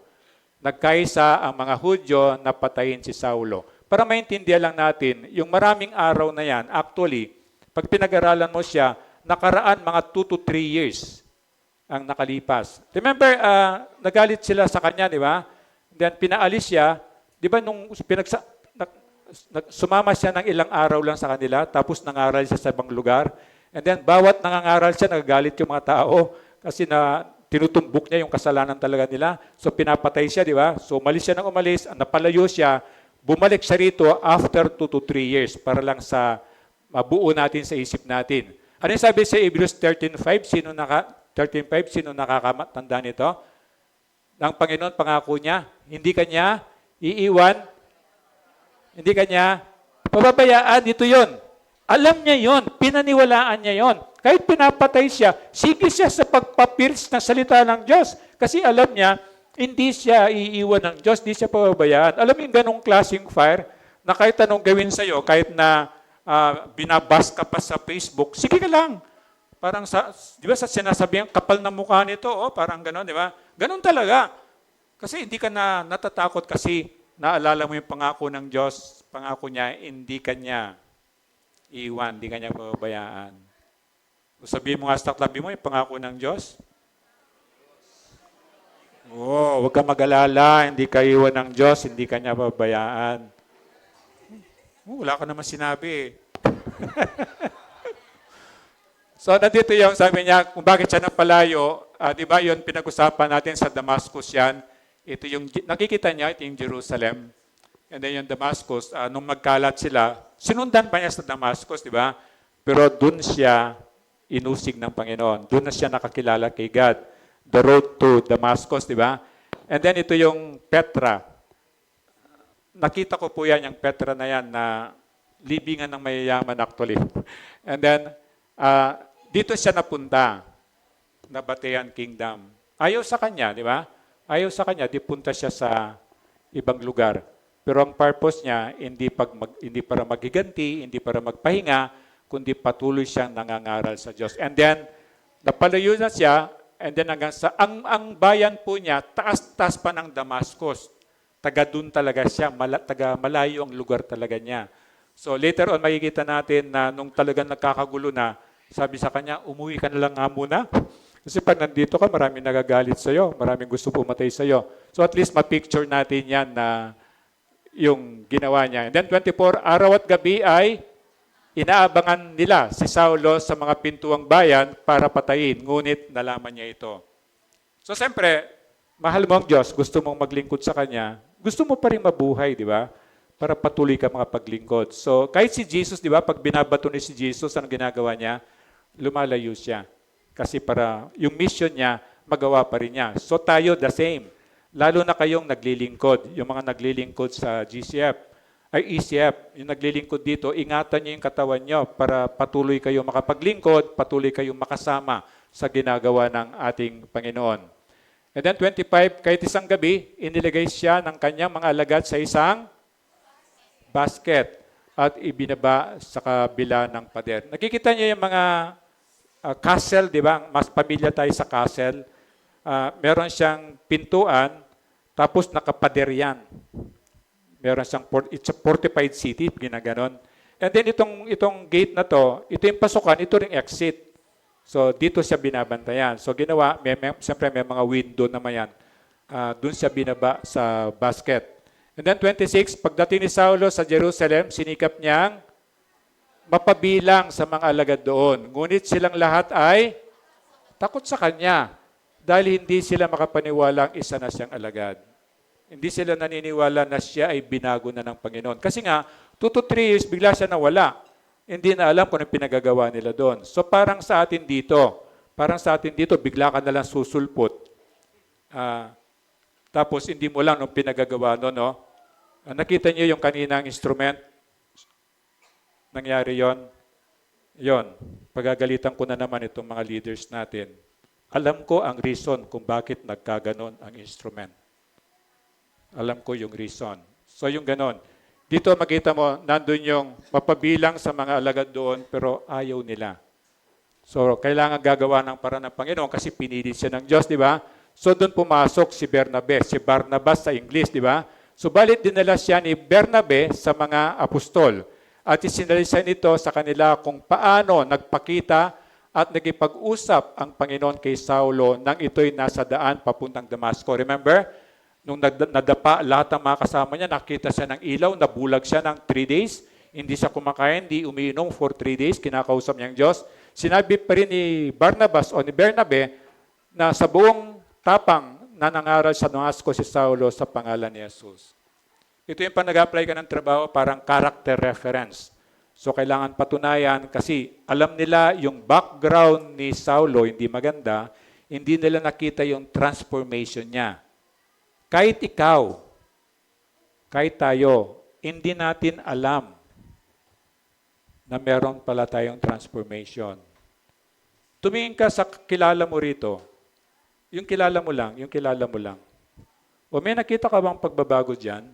nagkaisa ang mga Hudyo na patayin si Saulo. Para maintindihan lang natin, yung maraming araw na yan, actually, pag pinag-aralan mo siya, nakaraan mga 2 to 3 years ang nakalipas. Remember, nagalit sila sa kanya, di ba? Then pinaalis siya, di ba nung sumama siya ng ilang araw lang sa kanila, tapos nangaral siya sa ibang lugar. And then bawat nangangaral siya, nagagalit yung mga tao kasi na tinutumbok niya yung kasalanan talaga nila. So pinapatay siya, di ba? So umalis siya ng umalis, napalayo siya, bumalik siya rito after 2 to 3 years para lang sa mabuo natin sa isip natin. Ano yung sabi sa Hebrews 13:5? Sino nakakatanda nito? Ng Panginoon, pangako niya, hindi kanya iiwan, hindi kanya pababayaan. Ito yon. Alam niya yon, pinaniwalaan niya yon. Kahit pinapatay siya, sige siya sa pagpapirs ng salita ng Diyos. Kasi alam niya, hindi siya iiwan ng Diyos, hindi siya pababayaan. Alam mo yung ganong klaseng fire, na kahit anong gawin sa'yo, kahit na binabas ka pa sa Facebook, sige ka lang. Parang di ba sa sinasabihan, kapal na mukha nito, parang gano'n, di ba? Gano'n talaga. Kasi hindi ka na natatakot kasi naalala mo yung pangako ng Diyos, pangako niya, hindi ka niya iwan, hindi ka niya pababayaan. Sabihin mo nga sa tabi mo, yung pangako ng Diyos. Huwag ka mag-alala, hindi ka iwan ng Diyos, hindi ka niya pababayaan. Wala ka naman sinabi. So, nandito yung sabi niya, kung bakit siya napalayo, di ba yun, pinag-usapan natin sa Damascus yan. Ito yung, nakikita niya, ito yung Jerusalem. And then yung Damascus, nung magkalat sila, sinundan pa niya sa Damascus, di ba? Pero dun siya inusig ng Panginoon. Doon na siya nakakilala kay God. The road to Damascus, di ba? And then ito yung Petra. Nakita ko po yan, yung Petra na yan, na libingan ng mayayaman actually. And then, dito siya napunta, na Batayan Kingdom. Ayaw sa kanya, di ba? Ayaw sa kanya, di punta siya sa ibang lugar. Pero ang purpose niya, hindi para maghiganti, hindi para magpahinga, kundi patuloy siyang nangangaral sa Diyos. And then, napalayo na siya, and then hanggang sa, ang bayan po niya, taas-taas pa ng Damascus. Taga dun talaga siya, taga malayo ang lugar talaga niya. So later on, makikita natin na nung talagang nagkakagulo na, sabi sa kanya, umuwi ka na lang nga muna. Kasi pag nandito ka, maraming nagagalit sa'yo, maraming gusto pumatay sa'yo. So at least ma-picture natin yan na yung ginawa niya. And then 24, araw at gabi ay inaabangan nila si Saulo sa mga pintuang bayan para patayin. Ngunit nalaman niya ito. So siyempre, mahal mo ang Diyos, gusto mong maglingkod sa Kanya, gusto mo pa rin mabuhay, di ba? Para patuloy ka makapaglingkod. So kahit si Jesus, di ba, pag binabato ni si Jesus, ang ginagawa niya? Lumalayo siya. Kasi para yung mission niya, magawa pa rin niya. So tayo, the same. Lalo na kayong naglilingkod, yung mga naglilingkod sa ECF, yung naglilingkod dito, ingatan niyo yung katawan niyo para patuloy kayong makapaglingkod, patuloy kayong makasama sa ginagawa ng ating Panginoon. And then 25, kahit isang gabi, inilagay siya ng kanyang mga alagad sa isang basket at ibinaba sa kabila ng pader. Nakikita niyo yung mga castle, di ba? Mas pamilya tayo sa castle. Meron siyang pintuan, tapos nakapader yan. Meron siyang, it's a fortified city, ginaganon. And then itong gate na to, ito yung pasukan, ito ring exit. So dito siya binabantayan. So ginawa, siyempre may mga window naman yan. Doon siya binaba sa basket. And then 26, pagdating ni Saulo sa Jerusalem, sinikap niyang mapabilang sa mga alagad doon. Ngunit silang lahat ay takot sa kanya dahil hindi sila makapaniwalang isa na siyang alagad. Hindi sila naniniwala na siya ay binago na ng Panginoon. Kasi nga, 2 to 3 years, bigla siya nawala. Hindi na alam kung anong pinagagawa nila doon. So parang sa atin dito, bigla ka na lang susulpot. Tapos hindi mo lang nung pinagagawa noon, no? Nakita niyo yung kaninang instrument? Nangyari yon. Pagagalitan ko na naman itong mga leaders natin. Alam ko ang reason kung bakit nagkaganon ang instrument. Alam ko yung reason. So yung ganon. Dito makita mo, nandun yung mapabilang sa mga alagad doon, pero ayaw nila. So kailangan gagawa ng paraan ng Panginoon kasi pinili siya ng Diyos, di ba? So doon pumasok si Bernabe, si Barnabas sa English, di ba? So balit dinala siya ni Bernabe sa mga apostol. At isinalisan ito sa kanila kung paano nagpakita at nagipag-usap ang Panginoon kay Saulo nang ito'y nasa daan papuntang Damasco. Remember, nung nadapa lahat ng mga kasama niya, nakita siya ng ilaw, nabulag siya ng 3 days, hindi siya kumakain, hindi umiinom for 3 days, kinakausap niya ang Diyos. Sinabi pa rin ni Barnabas o ni Bernabe na sa buong tapang nanangaral sa Damasco si Saulo sa pangalan ni Jesus. Ito yung pag nag-apply ka ng trabaho, parang character reference. So kailangan patunayan kasi alam nila yung background ni Saulo hindi maganda, hindi nila nakita yung transformation niya. Kahit ikaw, kahit tayo, hindi natin alam na meron pala tayong transformation. Tumingin ka sa kilala mo rito. Yung kilala mo lang. O may nakita ka bang pagbabago dyan?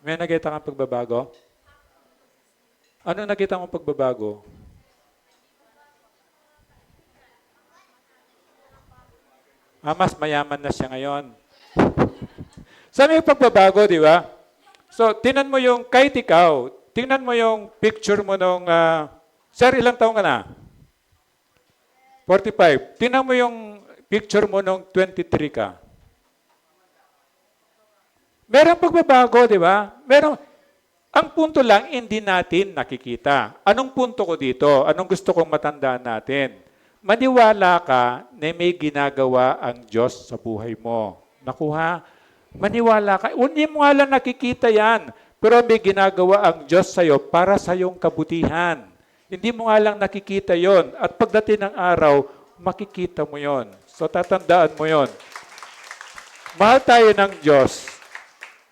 May nakita kang pagbabago? Ano nakita mong pagbabago? Mas mayaman na siya ngayon. Sabi yung pagbabago, di ba? So, tingnan mo yung, kahit ikaw, tingnan mo yung picture mo nung, sir, ilang taong ka na? 45. Tingnan mo yung picture mo nung 23 ka. Merong pagbabago, di ba? Ang punto lang, hindi natin nakikita. Anong punto ko dito? Anong gusto kong matandaan natin? Maniwala ka na may ginagawa ang Diyos sa buhay mo. Nakuha? Maniwala ka. Hindi mo nga lang nakikita yan. Pero may ginagawa ang Diyos sa'yo para sa iyong kabutihan. Hindi mo nga lang nakikita yon. At pagdating ng araw, makikita mo yon. So tatandaan mo yon. Mahal tayo ng Diyos,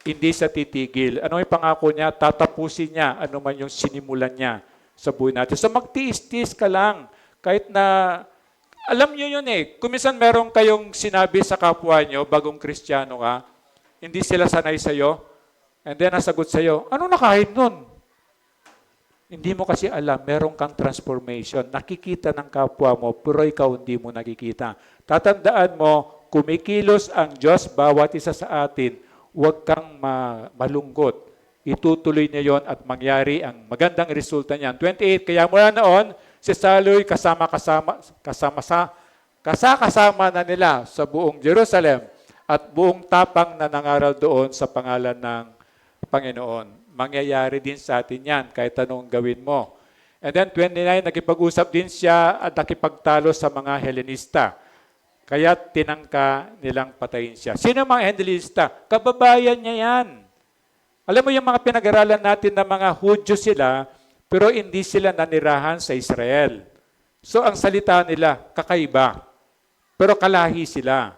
hindi siya titigil. Ano yung pangako niya? Tatapusin niya ano man yung sinimulan niya sa buhay natin. So magtiis-tiis ka lang. Kahit na, alam niyo yun eh. Kung minsan meron kayong sinabi sa kapwa niyo, bagong Kristiyano ka, hindi sila sanay sa'yo, and then nasagot sa'yo, ano nakain nun? Hindi mo kasi alam, meron kang transformation. Nakikita ng kapwa mo, pero ikaw hindi mo nakikita. Tatandaan mo, kumikilos ang Diyos bawat isa sa atin, huwag kang malungkot. Itutuloy niya yon at mangyari ang magandang resulta niyan. 28, kaya mula noon, si Saloy kasama na nila sa buong Jerusalem at buong tapang na nangaral doon sa pangalan ng Panginoon. Mangyayari din sa atin yan kahit anong gawin mo. And then 29, nakipag-usap din siya at nakipagtalo sa mga Helenista. Kaya tinangka nilang patayin siya. Sino mga Helenista? Kababayan niya yan. Alam mo yung mga pinag-aralan natin na mga Hudyo sila, pero hindi sila nanirahan sa Israel. So ang salita nila, kakaiba. Pero kalahi sila.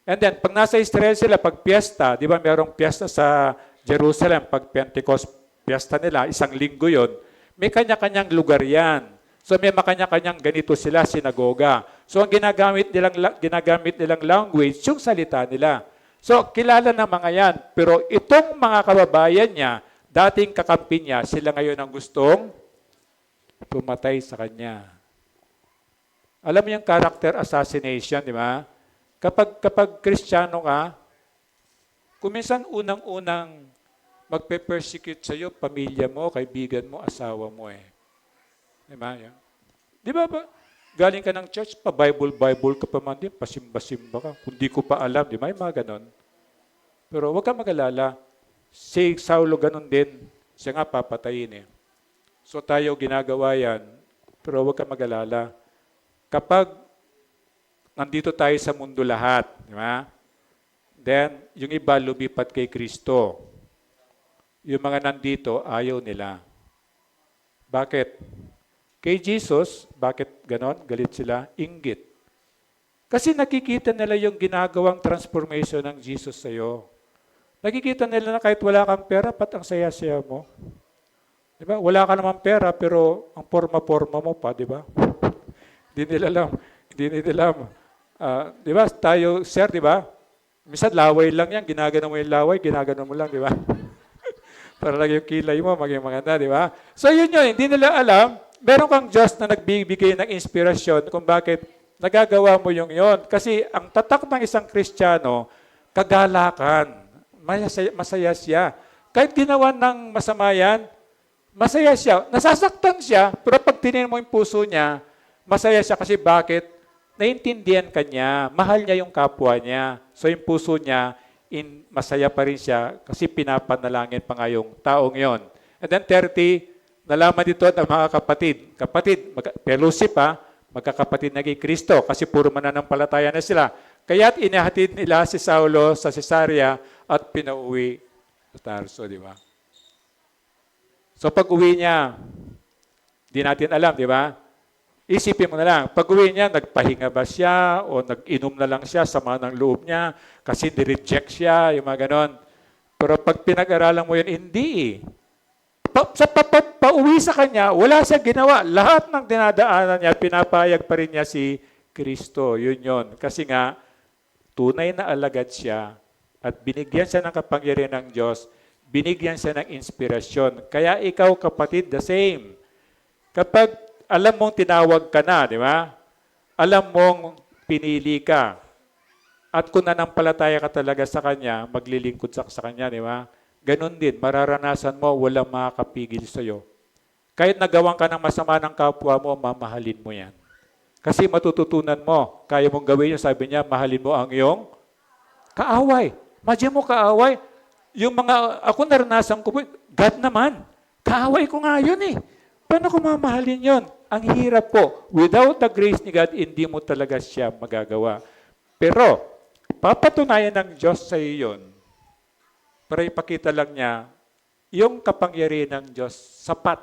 And then, pag nasa Israel sila, pag piyesta, di ba merong piyesta sa Jerusalem, pag Pentecost piyesta nila, isang linggo yon, may kanya-kanyang lugar yan. So may makanya-kanyang ganito sila, sinagoga. So ang ginagamit nilang language, yung salita nila. So kilala ng mga yan. Pero itong mga kababayan niya, dating kakampi niya, sila ngayon ang gustong pumatay sa kanya. Alam mo yung character assassination, di ba? Kapag Kristiyano ka, kuminsan unang-unang magpe-persecute sa'yo, pamilya mo, kaibigan mo, asawa mo eh. Di ba? Di ba ba? Galing ka ng church, pa-Bible ka pa man din, pasimba-simba ka. Kung di ko pa alam, di ba? Yung mga ganon. Pero huwag ka mag-alala. Si Saulo ganon din. Siya nga papatayin eh. So tayo ginagawa yan. Pero huwag ka mag-alala. Kapag nandito tayo sa mundo lahat, di ba? Then, yung iba lumipat kay Kristo. Yung mga nandito, ayaw nila. Bakit? Kay Jesus, bakit ganon? Galit sila? Inggit. Kasi nakikita nila yung ginagawang transformation ng Jesus sa'yo. Nakikita nila na kahit wala kang pera, pat ang saya-saya mo. Di ba? Wala ka naman pera, pero ang forma-forma mo pa, di ba? Hindi nila alam. Di ba? Tayo, sir, di ba? Minsan, laway lang yan. Ginagano mo yung laway, ginagano mo lang, di ba? Para lang yung kilay mo, maging maganda, di ba? So, yun. Hindi nila alam. Meron kang Diyos na nagbibigay ng inspirasyon kung bakit nagagawa mo yung yon. Kasi ang tatak ng isang Kristiyano, kagalakan. Masaya siya. Kahit ginawa ng masama yan, masaya siya. Nasasaktan siya, pero pag tinignan mo yung puso niya, masaya siya kasi bakit? Naintindihan ka niya. Mahal niya yung kapwa niya. So yung puso niya, masaya pa rin siya kasi pinapanalangin pa nga yung taong yon. And then 30, nalaman dito ng mga kapatid, fellowship magkakapatid na kay Kristo kasi puro mananampalataya na sila. Kaya't inihatid nila si Saulo sa Cesarea at pinauwi sa Tarso, di ba? So pag uwi niya, di natin alam, di ba? Isipin mo na lang, pag uwi niya, nagpahinga ba siya o nag-inom na lang siya, sama ng loob niya, kasi nireject siya, yung mga ganon. Pero pag pinag-aralan mo yun, hindi. Pauwi sa kanya, wala siya ginawa. Lahat ng dinadaanan niya, pinapayag pa rin niya si Kristo. Yun. Kasi nga, tunay na alagad siya at binigyan siya ng kapangyarihan ng Diyos, binigyan siya ng inspirasyon. Kaya ikaw, kapatid, the same. Kapag alam mong tinawag ka na, di ba? Alam mong pinili ka. At kung nanampalataya ka talaga sa Kanya, maglilingkod sa Kanya, di ba? Ganon din, mararanasan mo, walang makakapigil sa'yo. Kahit nagawan ka ng masama ng kapwa mo, mamahalin mo yan. Kasi matututunan mo, kaya mong gawin yun, sabi niya, mahalin mo ang iyong kaaway. Imagine mo kaaway. Yung mga, ako naranasan ko po, God naman, kaaway ko nga yun eh. Paano ko mamahalin yun? Ang hirap po. Without the grace ni God, hindi mo talaga siya magagawa. Pero, papatunayan ng Diyos sa iyo yun para ipakita lang niya yung kapangyarihan ng Diyos sapat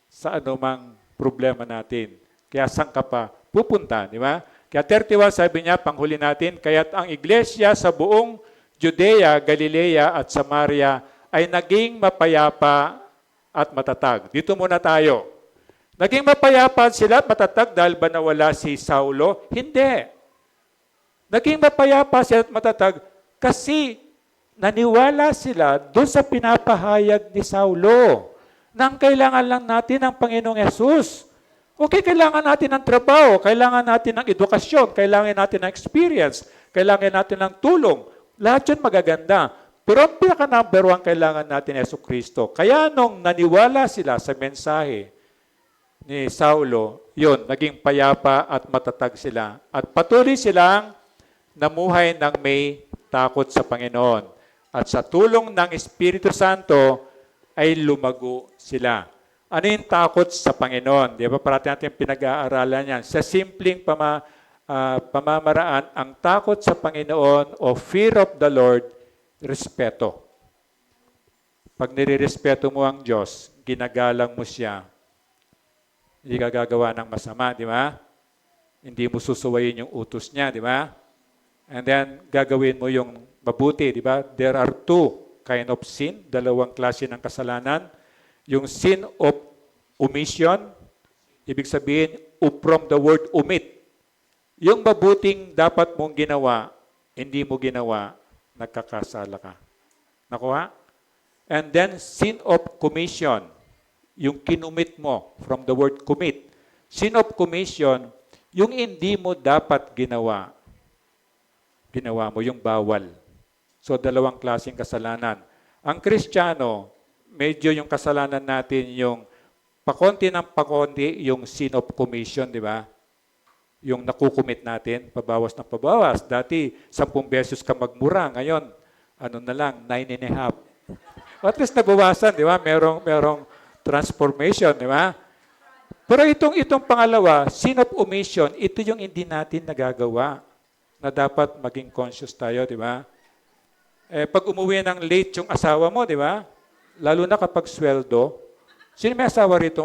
sa anumang problema natin. Kaya saan ka pa pupunta, di ba? Kaya 31 sabi niya, panghuli natin, kaya't ang iglesia sa buong Judea, Galilea at Samaria ay naging mapayapa at matatag. Dito muna tayo. Naging mapayapa sila at matatag dahil ba nawala si Saulo? Hindi. Naging mapayapa sila at matatag kasi naniwala sila doon sa pinapahayag ni Saulo nang kailangan lang natin ng Panginoong Yesus. Okay, kailangan natin ng trabaho, kailangan natin ng edukasyon, kailangan natin ng experience, kailangan natin ng tulong. Lahat yun magaganda. Pero ang pinaka-number one kailangan natin Yesu Kristo. Kaya nung naniwala sila sa mensahe ni Saulo, yun, naging payapa at matatag sila. At patuloy silang namuhay ng may takot sa Panginoon. At sa tulong ng Espiritu Santo ay lumago sila. Ano yung takot sa Panginoon? Di ba? Parati natin pinag-aaralan yan. Sa simpleng pamamaraan, ang takot sa Panginoon o fear of the Lord, respeto. Pag nirirespeto mo ang Diyos, ginagalang mo siya, hindi ka gagawa ng masama, di ba? Hindi mo susuwayin yung utos niya, di ba? And then, gagawin mo yung mabuti, di ba? There are two kind of sin, dalawang klase ng kasalanan. Yung sin of omission, ibig sabihin, from the word omit. Yung mabuting dapat mong ginawa, hindi mo ginawa, nagkakasala ka. Nakuha? And then, sin of commission, yung kinumit mo, from the word commit. Sin of commission, yung hindi mo dapat ginawa, ginawa mo, yung bawal. So, dalawang klaseng kasalanan. Ang Kristiyano, medyo yung kasalanan natin, yung pakonti ng pakonti, yung sin of commission, di ba? Yung nakukumit natin, pabawas ng pabawas. Dati, 10 beses ka magmura. Ngayon, ano na lang, 9.5. At least nabawasan, di ba? Merong transformation, di ba? Pero itong pangalawa, sin of omission, ito yung hindi natin nagagawa na dapat maging conscious tayo, di ba? Pag umuwi ng late yung asawa mo, di ba? Lalo na kapag sweldo. Sino may asawa rito?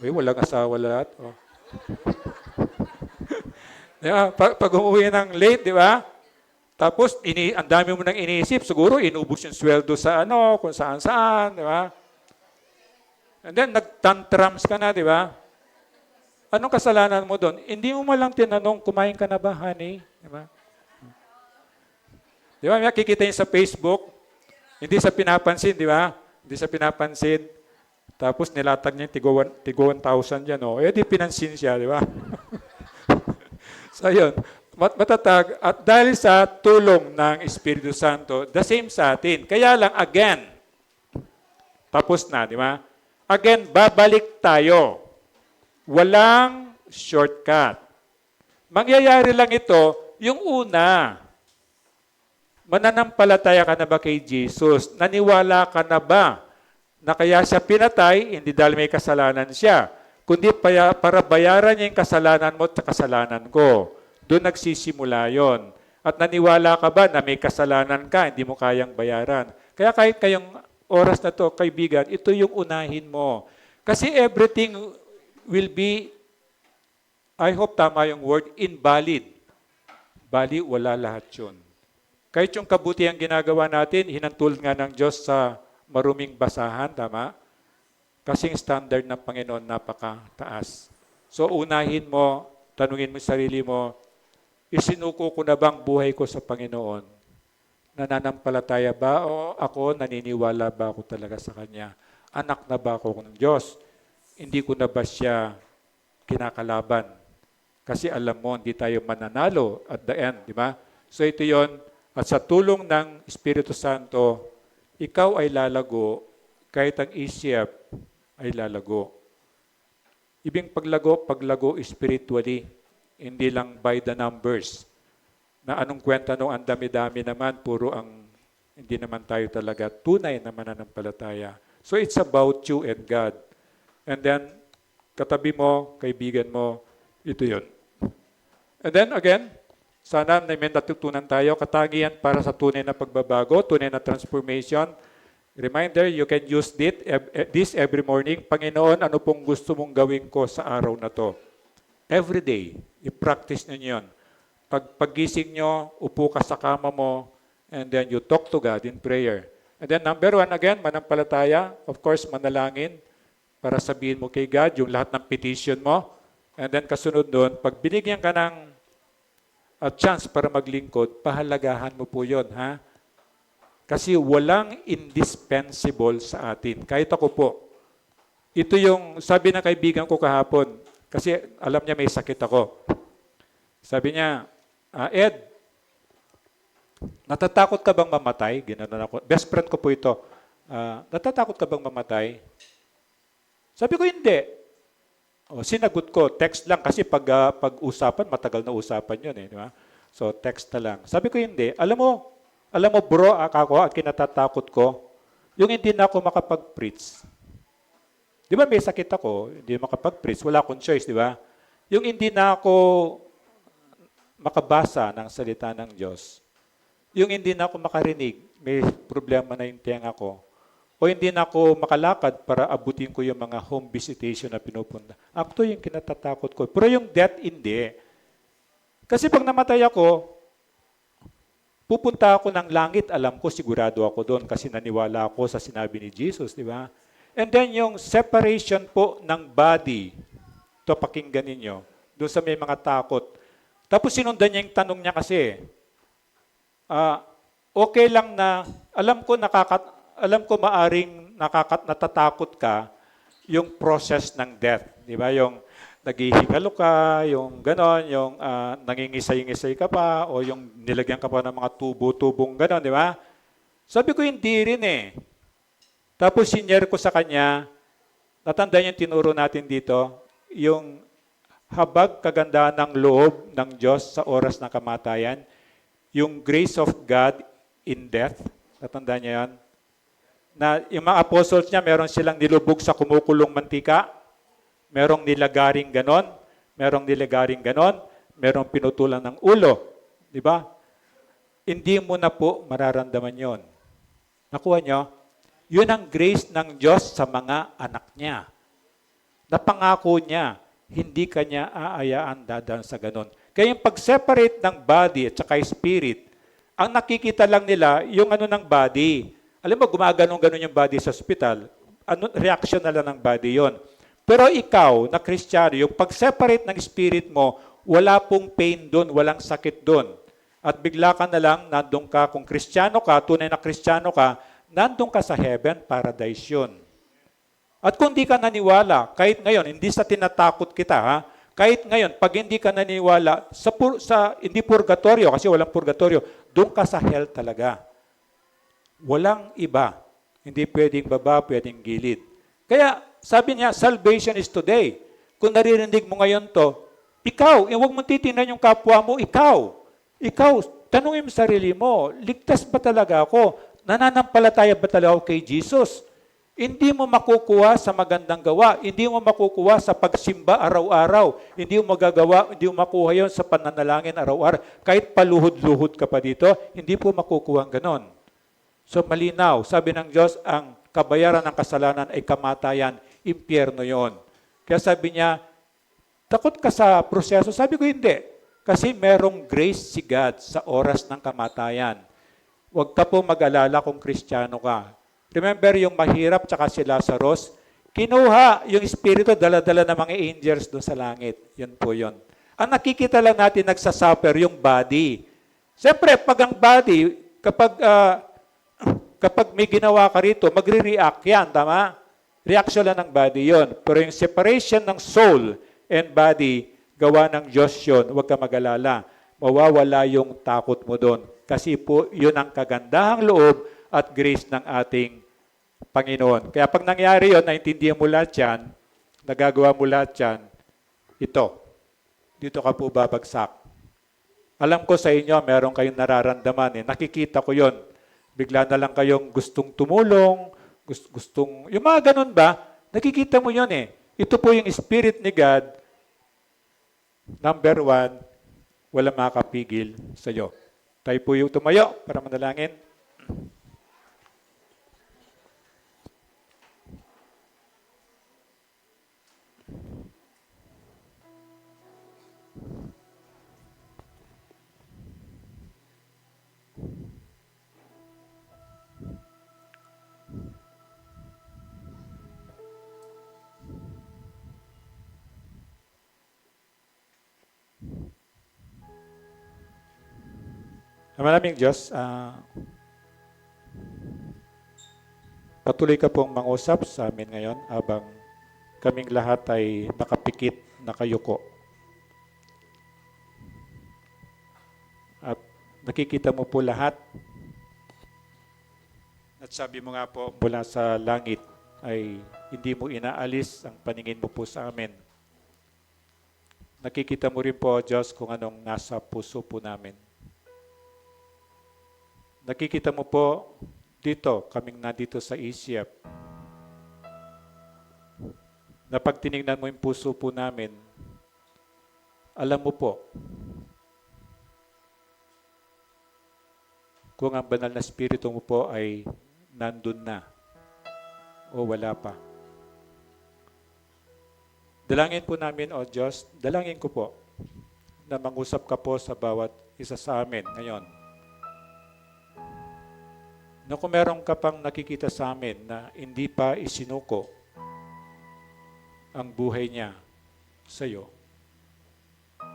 Uy, walang asawa lahat. Oh. Di ba? Pag umuwi ng late, di ba? Tapos, ang dami mo nang iniisip. Siguro, inubos yung sweldo sa kung saan-saan, di ba? And then, nag-tantrums ka na, di ba? Anong kasalanan mo doon? Hindi mo malang tinanong, kumain ka na ba, honey? Di ba? Di ba? May kikita yun sa Facebook. Hindi sa pinapansin, di ba? Hindi sa pinapansin. Tapos nilatag niya yung tigo 1,000 yan. Oh. Di pinansin siya, di ba? So, yun. Matatag. At dahil sa tulong ng Espiritu Santo, the same sa atin. Kaya lang, again, tapos na, di ba? Again, babalik tayo. Walang shortcut. Mangyayari lang ito, yung una, mananampalataya ka na ba kay Jesus? Naniwala ka na ba na kaya siya pinatay, hindi dahil may kasalanan siya, kundi para bayaran niya yung kasalanan mo at kasalanan ko. Doon nagsisimula yon. At naniwala ka ba na may kasalanan ka, hindi mo kayang bayaran? Kaya kahit kayong oras na to, kaibigan, ito yung unahin mo. Kasi everything will be, I hope tama yung word, invalid. Bali, wala lahat yun. Kahit yung kabutihan ginagawa natin, hinantulad nga ng Diyos sa maruming basahan, tama? Kasing standard ng Panginoon, napakataas. So, unahin mo, tanungin mo sa sarili mo, isinuko ko na bang buhay ko sa Panginoon? Nananampalataya ba o ako, naniniwala ba ako talaga sa Kanya? Anak na ba ako ng Diyos? Hindi ko na ba siya kinakalaban? Kasi alam mo, hindi tayo mananalo at the end, di ba? So, ito yon. At sa tulong ng Espiritu Santo, ikaw ay lalago kahit ang isip ay lalago. Ibig paglago spiritually, hindi lang by the numbers. Na anong kwenta nung ang dami-dami naman, hindi naman tayo talaga tunay na mananampalataya. So it's about you and God. And then, katabi mo, kaibigan mo, ito yun. And then again, sana may natutunan tayo, katangian para sa tunay na pagbabago, tunay na transformation, Reminder, you can use this every morning. Panginoon, ano pong gusto mong gawin ko sa araw na to? Every day, i-practice ninyo yun. Paggising nyo, upo ka sa kama mo, and then you talk to God in prayer. And then number 1, again, manampalataya. Of course, manalangin para sabihin mo kay God yung lahat ng petition mo. And then kasunod doon, pag binigyan ka ng chance para maglingkod, pahalagahan mo po yun, ha? Kasi walang indispensable sa atin. Kahit ako po. Ito yung sabi ng kaibigan ko kahapon, kasi alam niya may sakit ako. Sabi niya, Ed, natatakot ka bang mamatay? Ginanon ako. Best friend ko po ito. Natatakot ka bang mamatay? Sabi ko, hindi. Sinagot ko, text lang kasi pag-usapan, matagal na usapan yun. Di ba? So, text na lang. Sabi ko, hindi. Alam mo bro, ako, ang kinatatakot ko, yung hindi na ako makapag-preach. Di ba may sakit ako, hindi makapag-preach, wala akong choice, di ba? Yung hindi na ako makabasa ng salita ng Diyos, yung hindi na ako makarinig, may problema na yung tenga ko, o hindi na ako makalakad para abutin ko yung mga home visitation na pinupunta. Ako yung kinatatakot ko. Pero yung death, hindi. Kasi pag namatay ako, pupunta ako ng langit, alam ko, sigurado ako doon kasi naniwala ako sa sinabi ni Jesus, di ba? And then yung separation po ng body, ito pakinggan ninyo, doon sa may mga takot. Tapos sinundan niya yung tanong niya kasi, okay lang na, alam ko maaring natatakot ka yung process ng death, di ba? Yung naghihingalo ka, yung ganon, yung nangingisay-ngisay ka pa, o yung nilagyan ka pa ng mga tubo-tubong ganon, di ba? Sabi ko, hindi rin eh. Tapos sinyer ko sa kanya, natandaan yung tinuro natin dito, yung habag kagandahan ng loob ng Diyos sa oras ng kamatayan, yung grace of God in death, natandaan niya yan? Na yung mga apostles niya, meron silang nilubog sa kumukulong mantika, merong nilagaring ganon, merong pinutulan ng ulo. Di ba? Hindi mo na po mararamdaman yon. Nakuha nyo? Yun ang grace ng Diyos sa mga anak niya. Napangako niya, hindi kanya aayaan dadaan sa ganon. Kaya yung pag-separate ng body at saka spirit, ang nakikita lang nila, yung ano ng body. Alam mo, gumaganon-ganon yung body sa hospital. Reaction na lang ng body yon. Pero ikaw, na Kristiyano, yung pag-separate ng spirit mo, wala pong pain doon, walang sakit doon. At bigla ka na lang, nandun ka, kung Kristiyano ka, tunay na Kristiyano ka, nandun ka sa heaven, paradise yun. At kung di ka naniwala, kahit ngayon, hindi sa tinatakot kita, ha? Kahit ngayon, pag hindi ka naniwala, hindi purgatorio, kasi walang purgatorio, doon ka sa hell talaga. Walang iba. Hindi pwedeng baba, pwedeng gilid. Kaya, sabi niya, salvation is today. Kung naririnig mo ngayon to, ikaw, huwag mong titingnan yung kapwa mo, ikaw, tanungin mo sarili mo, ligtas ba talaga ako? Nananampalataya ba talaga ako kay Jesus? Hindi mo makukuha sa magandang gawa, hindi mo makukuha sa pagsimba araw-araw, hindi mo makuha yon sa pananalangin araw-araw. Kahit paluhod-luhod ka pa dito, hindi po makukuha ang ganon. So malinaw, sabi ng Diyos, ang kabayaran ng kasalanan ay kamatayan, impyerno yon. Kaya sabi niya, takot ka sa proseso? Sabi ko, hindi. Kasi merong grace si God sa oras ng kamatayan. Huwag ka po mag-alala kung Kristiyano ka. Remember yung mahirap tsaka si Lazarus? Kinuha yung Espiritu, dala-dala ng mga angels doon sa langit. Yun po yun. Ang nakikita lang natin, nagsasuffer yung body. Siyempre, pag ang body, kapag may ginawa ka rito, magre-react yan, tama? Reaction lang ng body yon. Pero yung separation ng soul and body, gawa ng Diyos yun. Huwag ka mag-alala. Mawawala yung takot mo doon. Kasi po, yun ang kagandahang loob at grace ng ating Panginoon. Kaya pag nangyari yun, naintindihan mo lahat yan, nagagawa mo lahat yan, ito. Dito ka po babagsak. Alam ko sa inyo, meron kayong nararamdaman. Nakikita ko yon. Bigla na lang kayong gustong tumulong, yung mga ganun ba, nakikita mo yun eh. Ito po yung Spirit ni God. Number 1, wala makakapigil sa iyo. Tayo po yung tumayo para manalangin. Maraming Diyos, patuloy ka pong mangusap sa amin ngayon habang kaming lahat ay nakapikit, nakayuko. At nakikita mo po lahat. At sabi mo nga po, mula sa langit ay hindi mo inaalis ang paningin mo po sa amin. Nakikita mo rin po, Diyos, kung anong nasa puso po namin. Nakikita mo po dito, kaming nandito sa Egypt, na pag tinignan mo yung puso po namin, alam mo po kung ang banal na spirito mo po ay nandun na o wala pa. Dalangin po namin, O Diyos, dalangin ko po na mangusap ka po sa bawat isa sa amin ngayon. Na kung meron ka pang nakikita sa amin na hindi pa isinuko ang buhay niya sa iyo,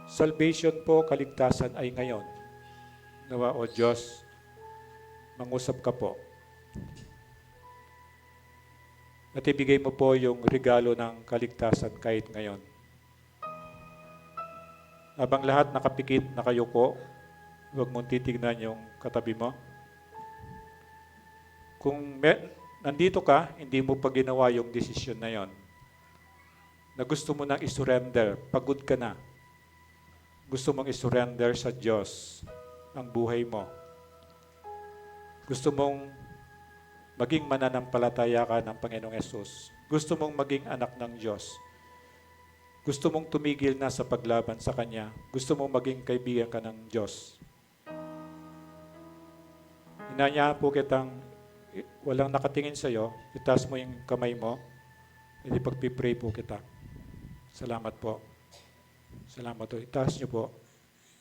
salvation po, kaligtasan ay ngayon. Nawa, O Diyos, mangusap ka po. At ibigay mo po yung regalo ng kaligtasan kahit ngayon. Habang lahat nakapikit, nakayuko, huwag mong titignan yung katabi mo. Kung nandito ka, hindi mo pa ginawa yung desisyon na yon, na gusto mo nang isurrender, pagod ka na, gusto mong isurrender sa Diyos ang buhay mo. Gusto mong maging mananampalataya ka ng Panginoong Yesus. Gusto mong maging anak ng Diyos. Gusto mong tumigil na sa paglaban sa Kanya. Gusto mong maging kaibigan ka ng Diyos. Inanyahan po kitang walang nakatingin sa iyo, itaas mo yung kamay mo, hindi pagpipray po kita. Salamat po. Salamat po. Itaas niyo po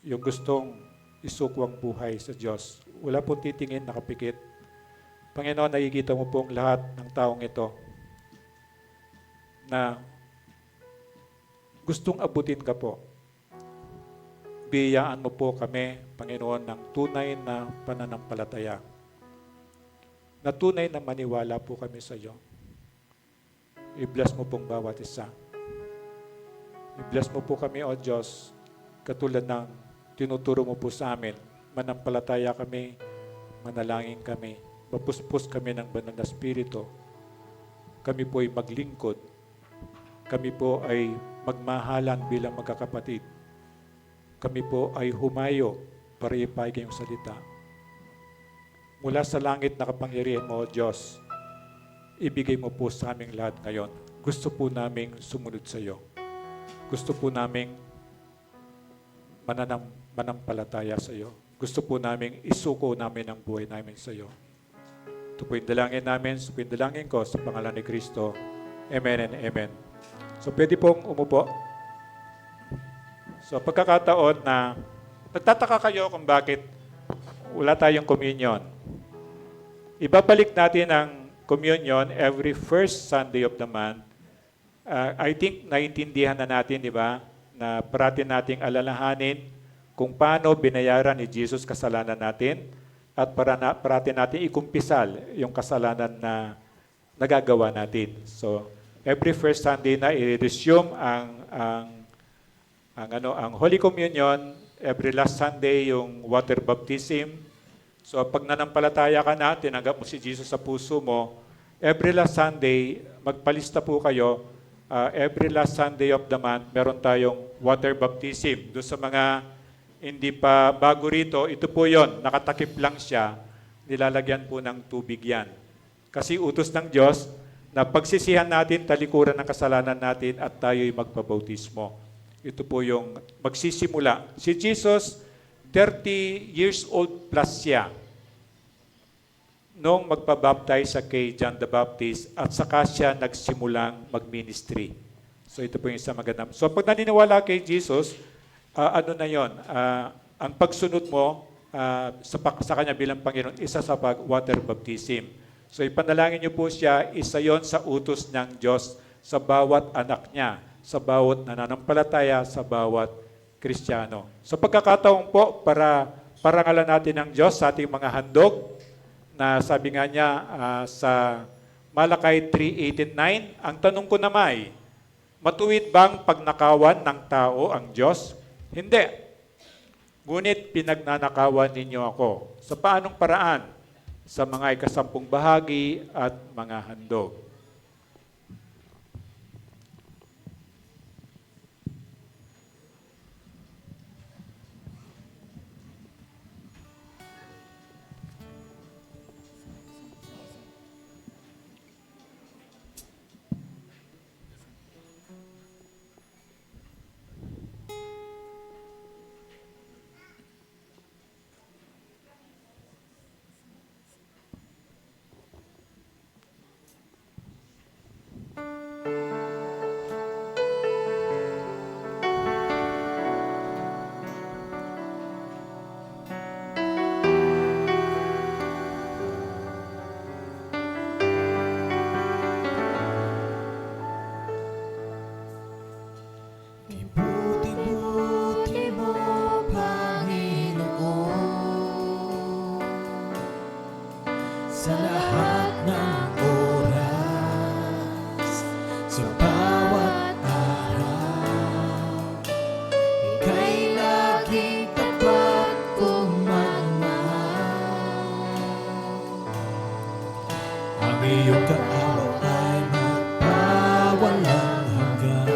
yung gustong isuko ang buhay sa Diyos. Wala pong titingin, nakapikit. Panginoon, nakikita mo pong lahat ng taong ito na gustong abutin ka po. Biyayaan mo po kami, Panginoon, ng tunay na pananampalataya. Na tunay na maniwala po kami sa iyo. I-bless mo pong bawat isa. I-bless mo po kami, O Diyos, katulad ng tinuturo mo po sa amin. Manampalataya kami, manalangin kami, mapuspos kami ng banal na spirito. Kami po ay maglingkod. Kami po ay magmahalan bilang magkakapatid. Kami po ay humayo para ipahayag yung salita. Mula sa langit na kapangyarihan mo, O Diyos, ibigay mo po sa aming lahat ngayon. Gusto po naming sumunod sa iyo. Gusto po naming manampalataya sa iyo. Gusto po naming isuko namin ang buhay namin sa iyo. Ito po yung dalangin namin, ito po yung dalangin ko sa pangalan ni Kristo. Amen and amen. So pwede pong umupo. So pagkakataon na nagtataka kayo kung bakit wala tayong communion. Ibabalik natin ang communion every first Sunday of the month. I think naiintindihan na natin, di ba, na parati nating alalahanin kung paano binayaran ni Jesus kasalanan natin at parati natin ikumpisal yung kasalanan na nagagawa natin. So, every first Sunday na i-resume ang Holy Communion, every last Sunday yung water baptism. So, pag nanampalataya ka na, tinanggap mo si Jesus sa puso mo, every last Sunday, magpalista po kayo, every last Sunday of the month, meron tayong water baptism. Doon sa mga hindi pa bago rito, ito po yon, nakatakip lang siya, nilalagyan po ng tubig yan. Kasi utos ng Diyos na pagsisihan natin, talikuran ng kasalanan natin at tayo'y magpabautismo. Ito po yung magsisimula. Si Jesus, 30 years old plus siya nung magpabaptize sa kay John the Baptist at saka siya nagsimulang mag-ministry. So ito po yung isang magandang. So pag naniniwala kay Jesus, ano na yon? Ang pagsunod mo sa Kanya bilang Panginoon, isa sa water baptism. So ipanalangin niyo po siya, isa yon sa utos ng Diyos sa bawat anak niya, sa bawat nananampalataya, sa bawat Kristiyano. So pagkakataon po para parangalan natin ng Diyos sa ating mga handog na sabi nga niya sa Malakay 3:89, ang tanong ko naman ay, matuwid bang pagnakawan ng tao ang Diyos? Hindi. Ngunit pinagnanakawan ninyo ako. Sa paanong paraan? Sa mga ikasampung bahagi at mga handog. Ibuti-buti mo, Panginoon, sa lahat ng oras, sa bawat araw. Ika'y laging tapat kong magmahal. Ang iyong kaawa ay magpawalang hanggan.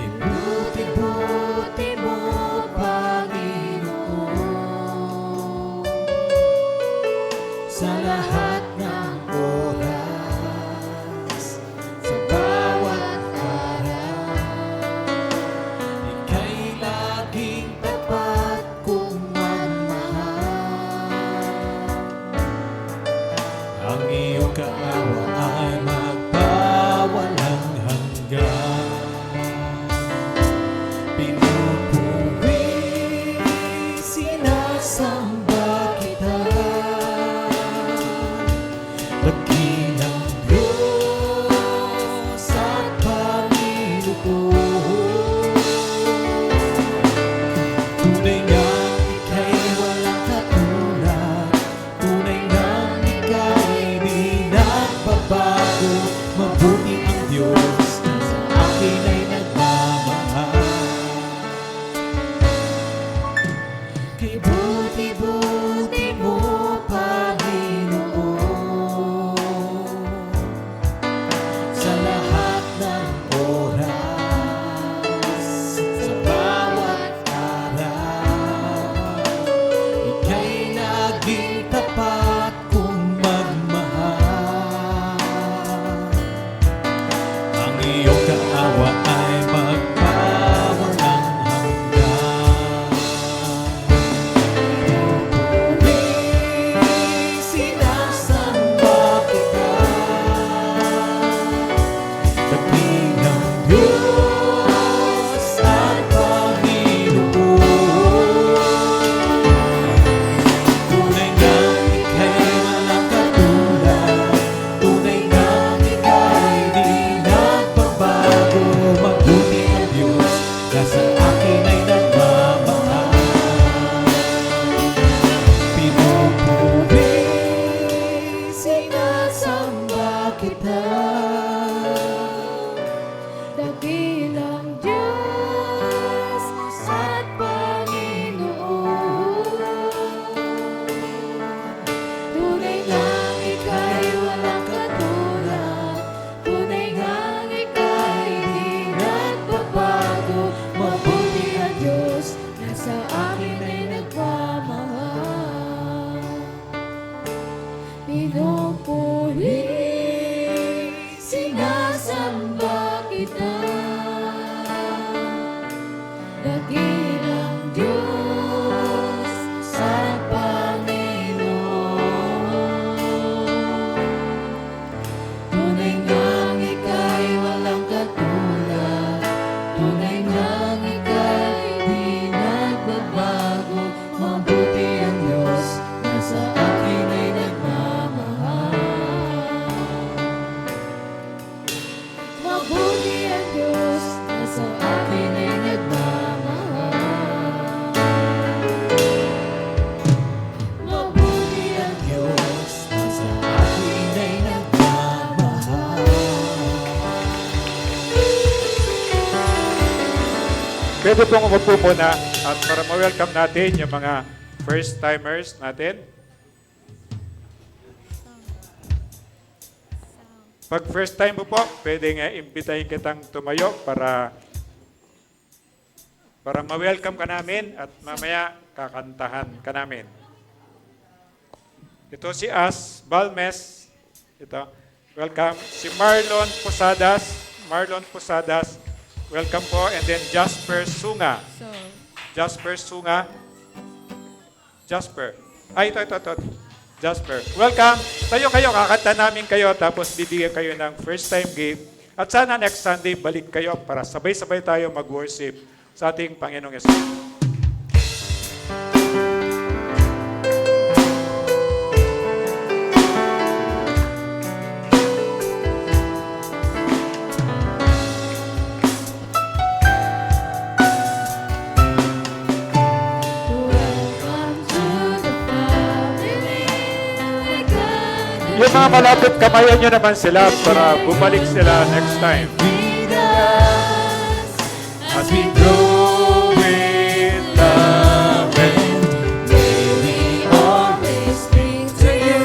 Ibuti-buti mo, Panginoon, sa lahat ng oras, sa bawat araw. Ika'y laging tapat kong magmahal. Ang iyong kaawa ay magpawalang hanggan. Pinupuri, sinasamba kita, Dakilang Diyos at Panginoon. Tunay nga ika'y walang katulad, tunay nga ika'y di nagbabago. Mabuti ang Diyos sa akin ay nagmamahal. Ibuti-buti mo, Panginoon, sa lahat ng oras, sa bawat araw. Ika'y naging tapat kong magmahal. Ang iyong kaawa ay magpawalang hanggan. pwede pong umupo muna at para ma-welcome natin yung mga first-timers natin. Pag first time mo po, pwede nga imbitahin kitang tumayo para ma-welcome ka namin at mamaya kakantahan ka namin. Ito si As Balmes. Ito. Welcome. Si Marlon Posadas. Marlon Posadas. Welcome po. And then Jasper Sunga. Jasper Sunga. Jasper. Ay, ito. Jasper. Welcome. Tayo kayo, kakanta namin kayo, tapos bibigyan kayo ng first time gift. At sana next Sunday, balik kayo para sabay-sabay tayo mag-worship sa ating Panginoong Yesus. Yung mga malapit, kamayan nyo naman sila para bumalik sila next time. As we grow in love, and may we always bring to you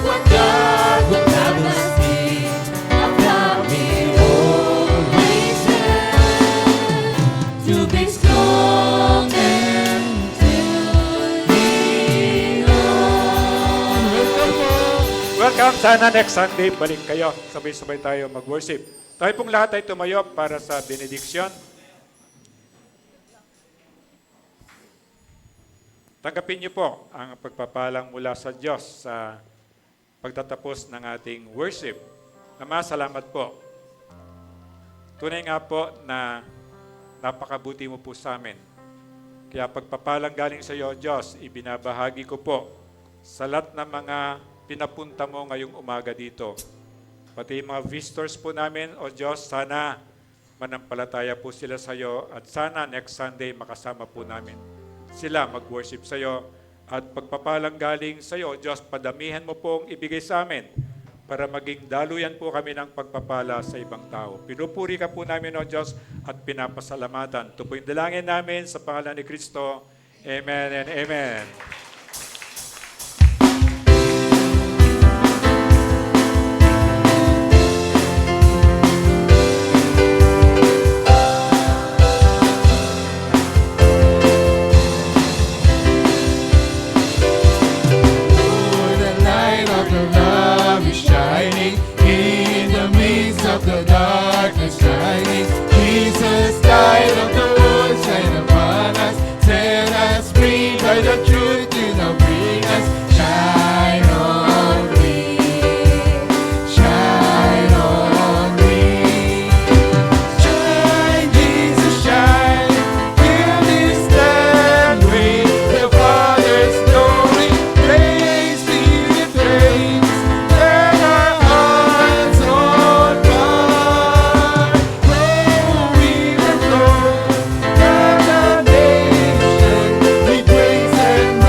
what God would have us be. A family always stand to be strong and to lean on. Welcome. Sana next Sunday, balik kayo. Sabay-sabay tayo mag-worship. Tayo pong lahat ay tumayo para sa benediction. Tanggapin niyo po ang pagpapalang mula sa Diyos sa pagtatapos ng ating worship. Ama, salamat po. Tunay nga po na napakabuti mo po sa amin. Kaya pagpapalang galing sa iyo, Diyos, ibinabahagi ko po sa lahat ng mga pinapunta mo ngayong umaga dito. Pati mga visitors po namin, O Diyos, sana manampalataya po sila sa iyo at sana next Sunday makasama po namin sila mag-worship sa iyo. At pagpapalang galing sa iyo, O Diyos, padamihan mo pong ibigay sa amin para maging daluyan po kami ng pagpapala sa ibang tao. Pinupuri ka po namin, O Diyos, at pinapasalamatan. Ito po yung dalangin namin sa pangalan ni Kristo. Amen and amen. The darkness shining, Jesus died on the wood, shine upon us, set us free by the truth you now bring us. Shine on me, shine on me. Shine, Jesus, shine, fill this land with the Father's glory. Praise be the praise, turn our hearts on fire. Flow, river, flow, from the nation with grace and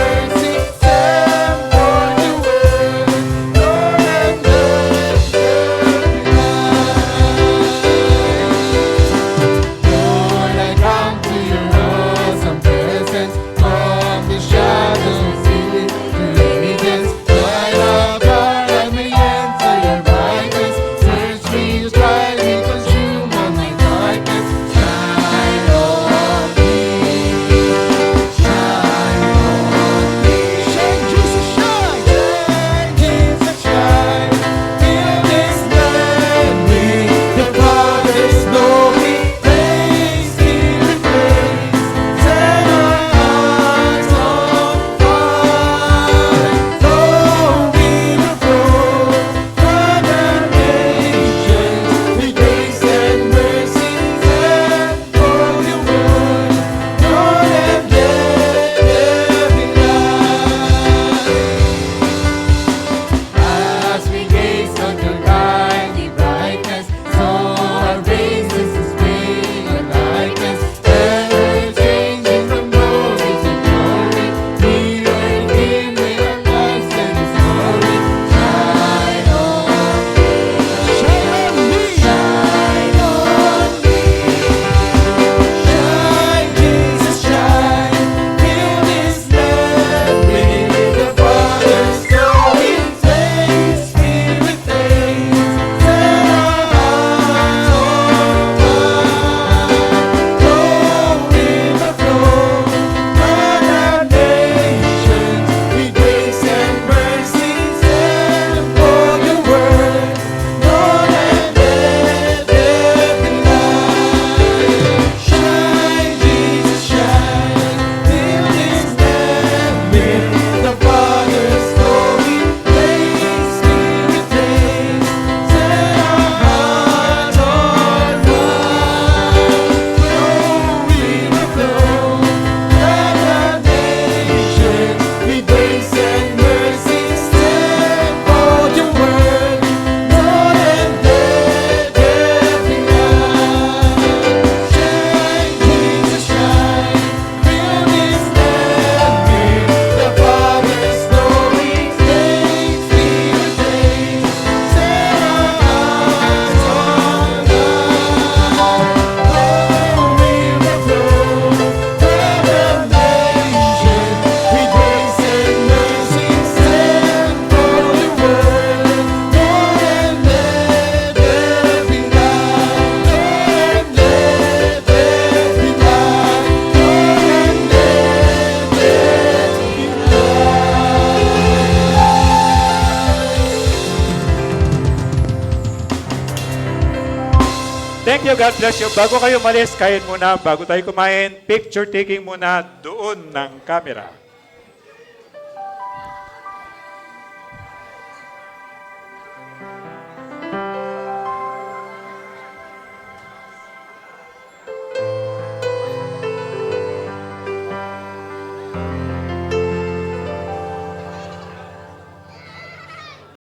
Thank you, God bless you. Bago kayo malis, kain muna. Bago tayo kumain, picture taking muna doon ng camera.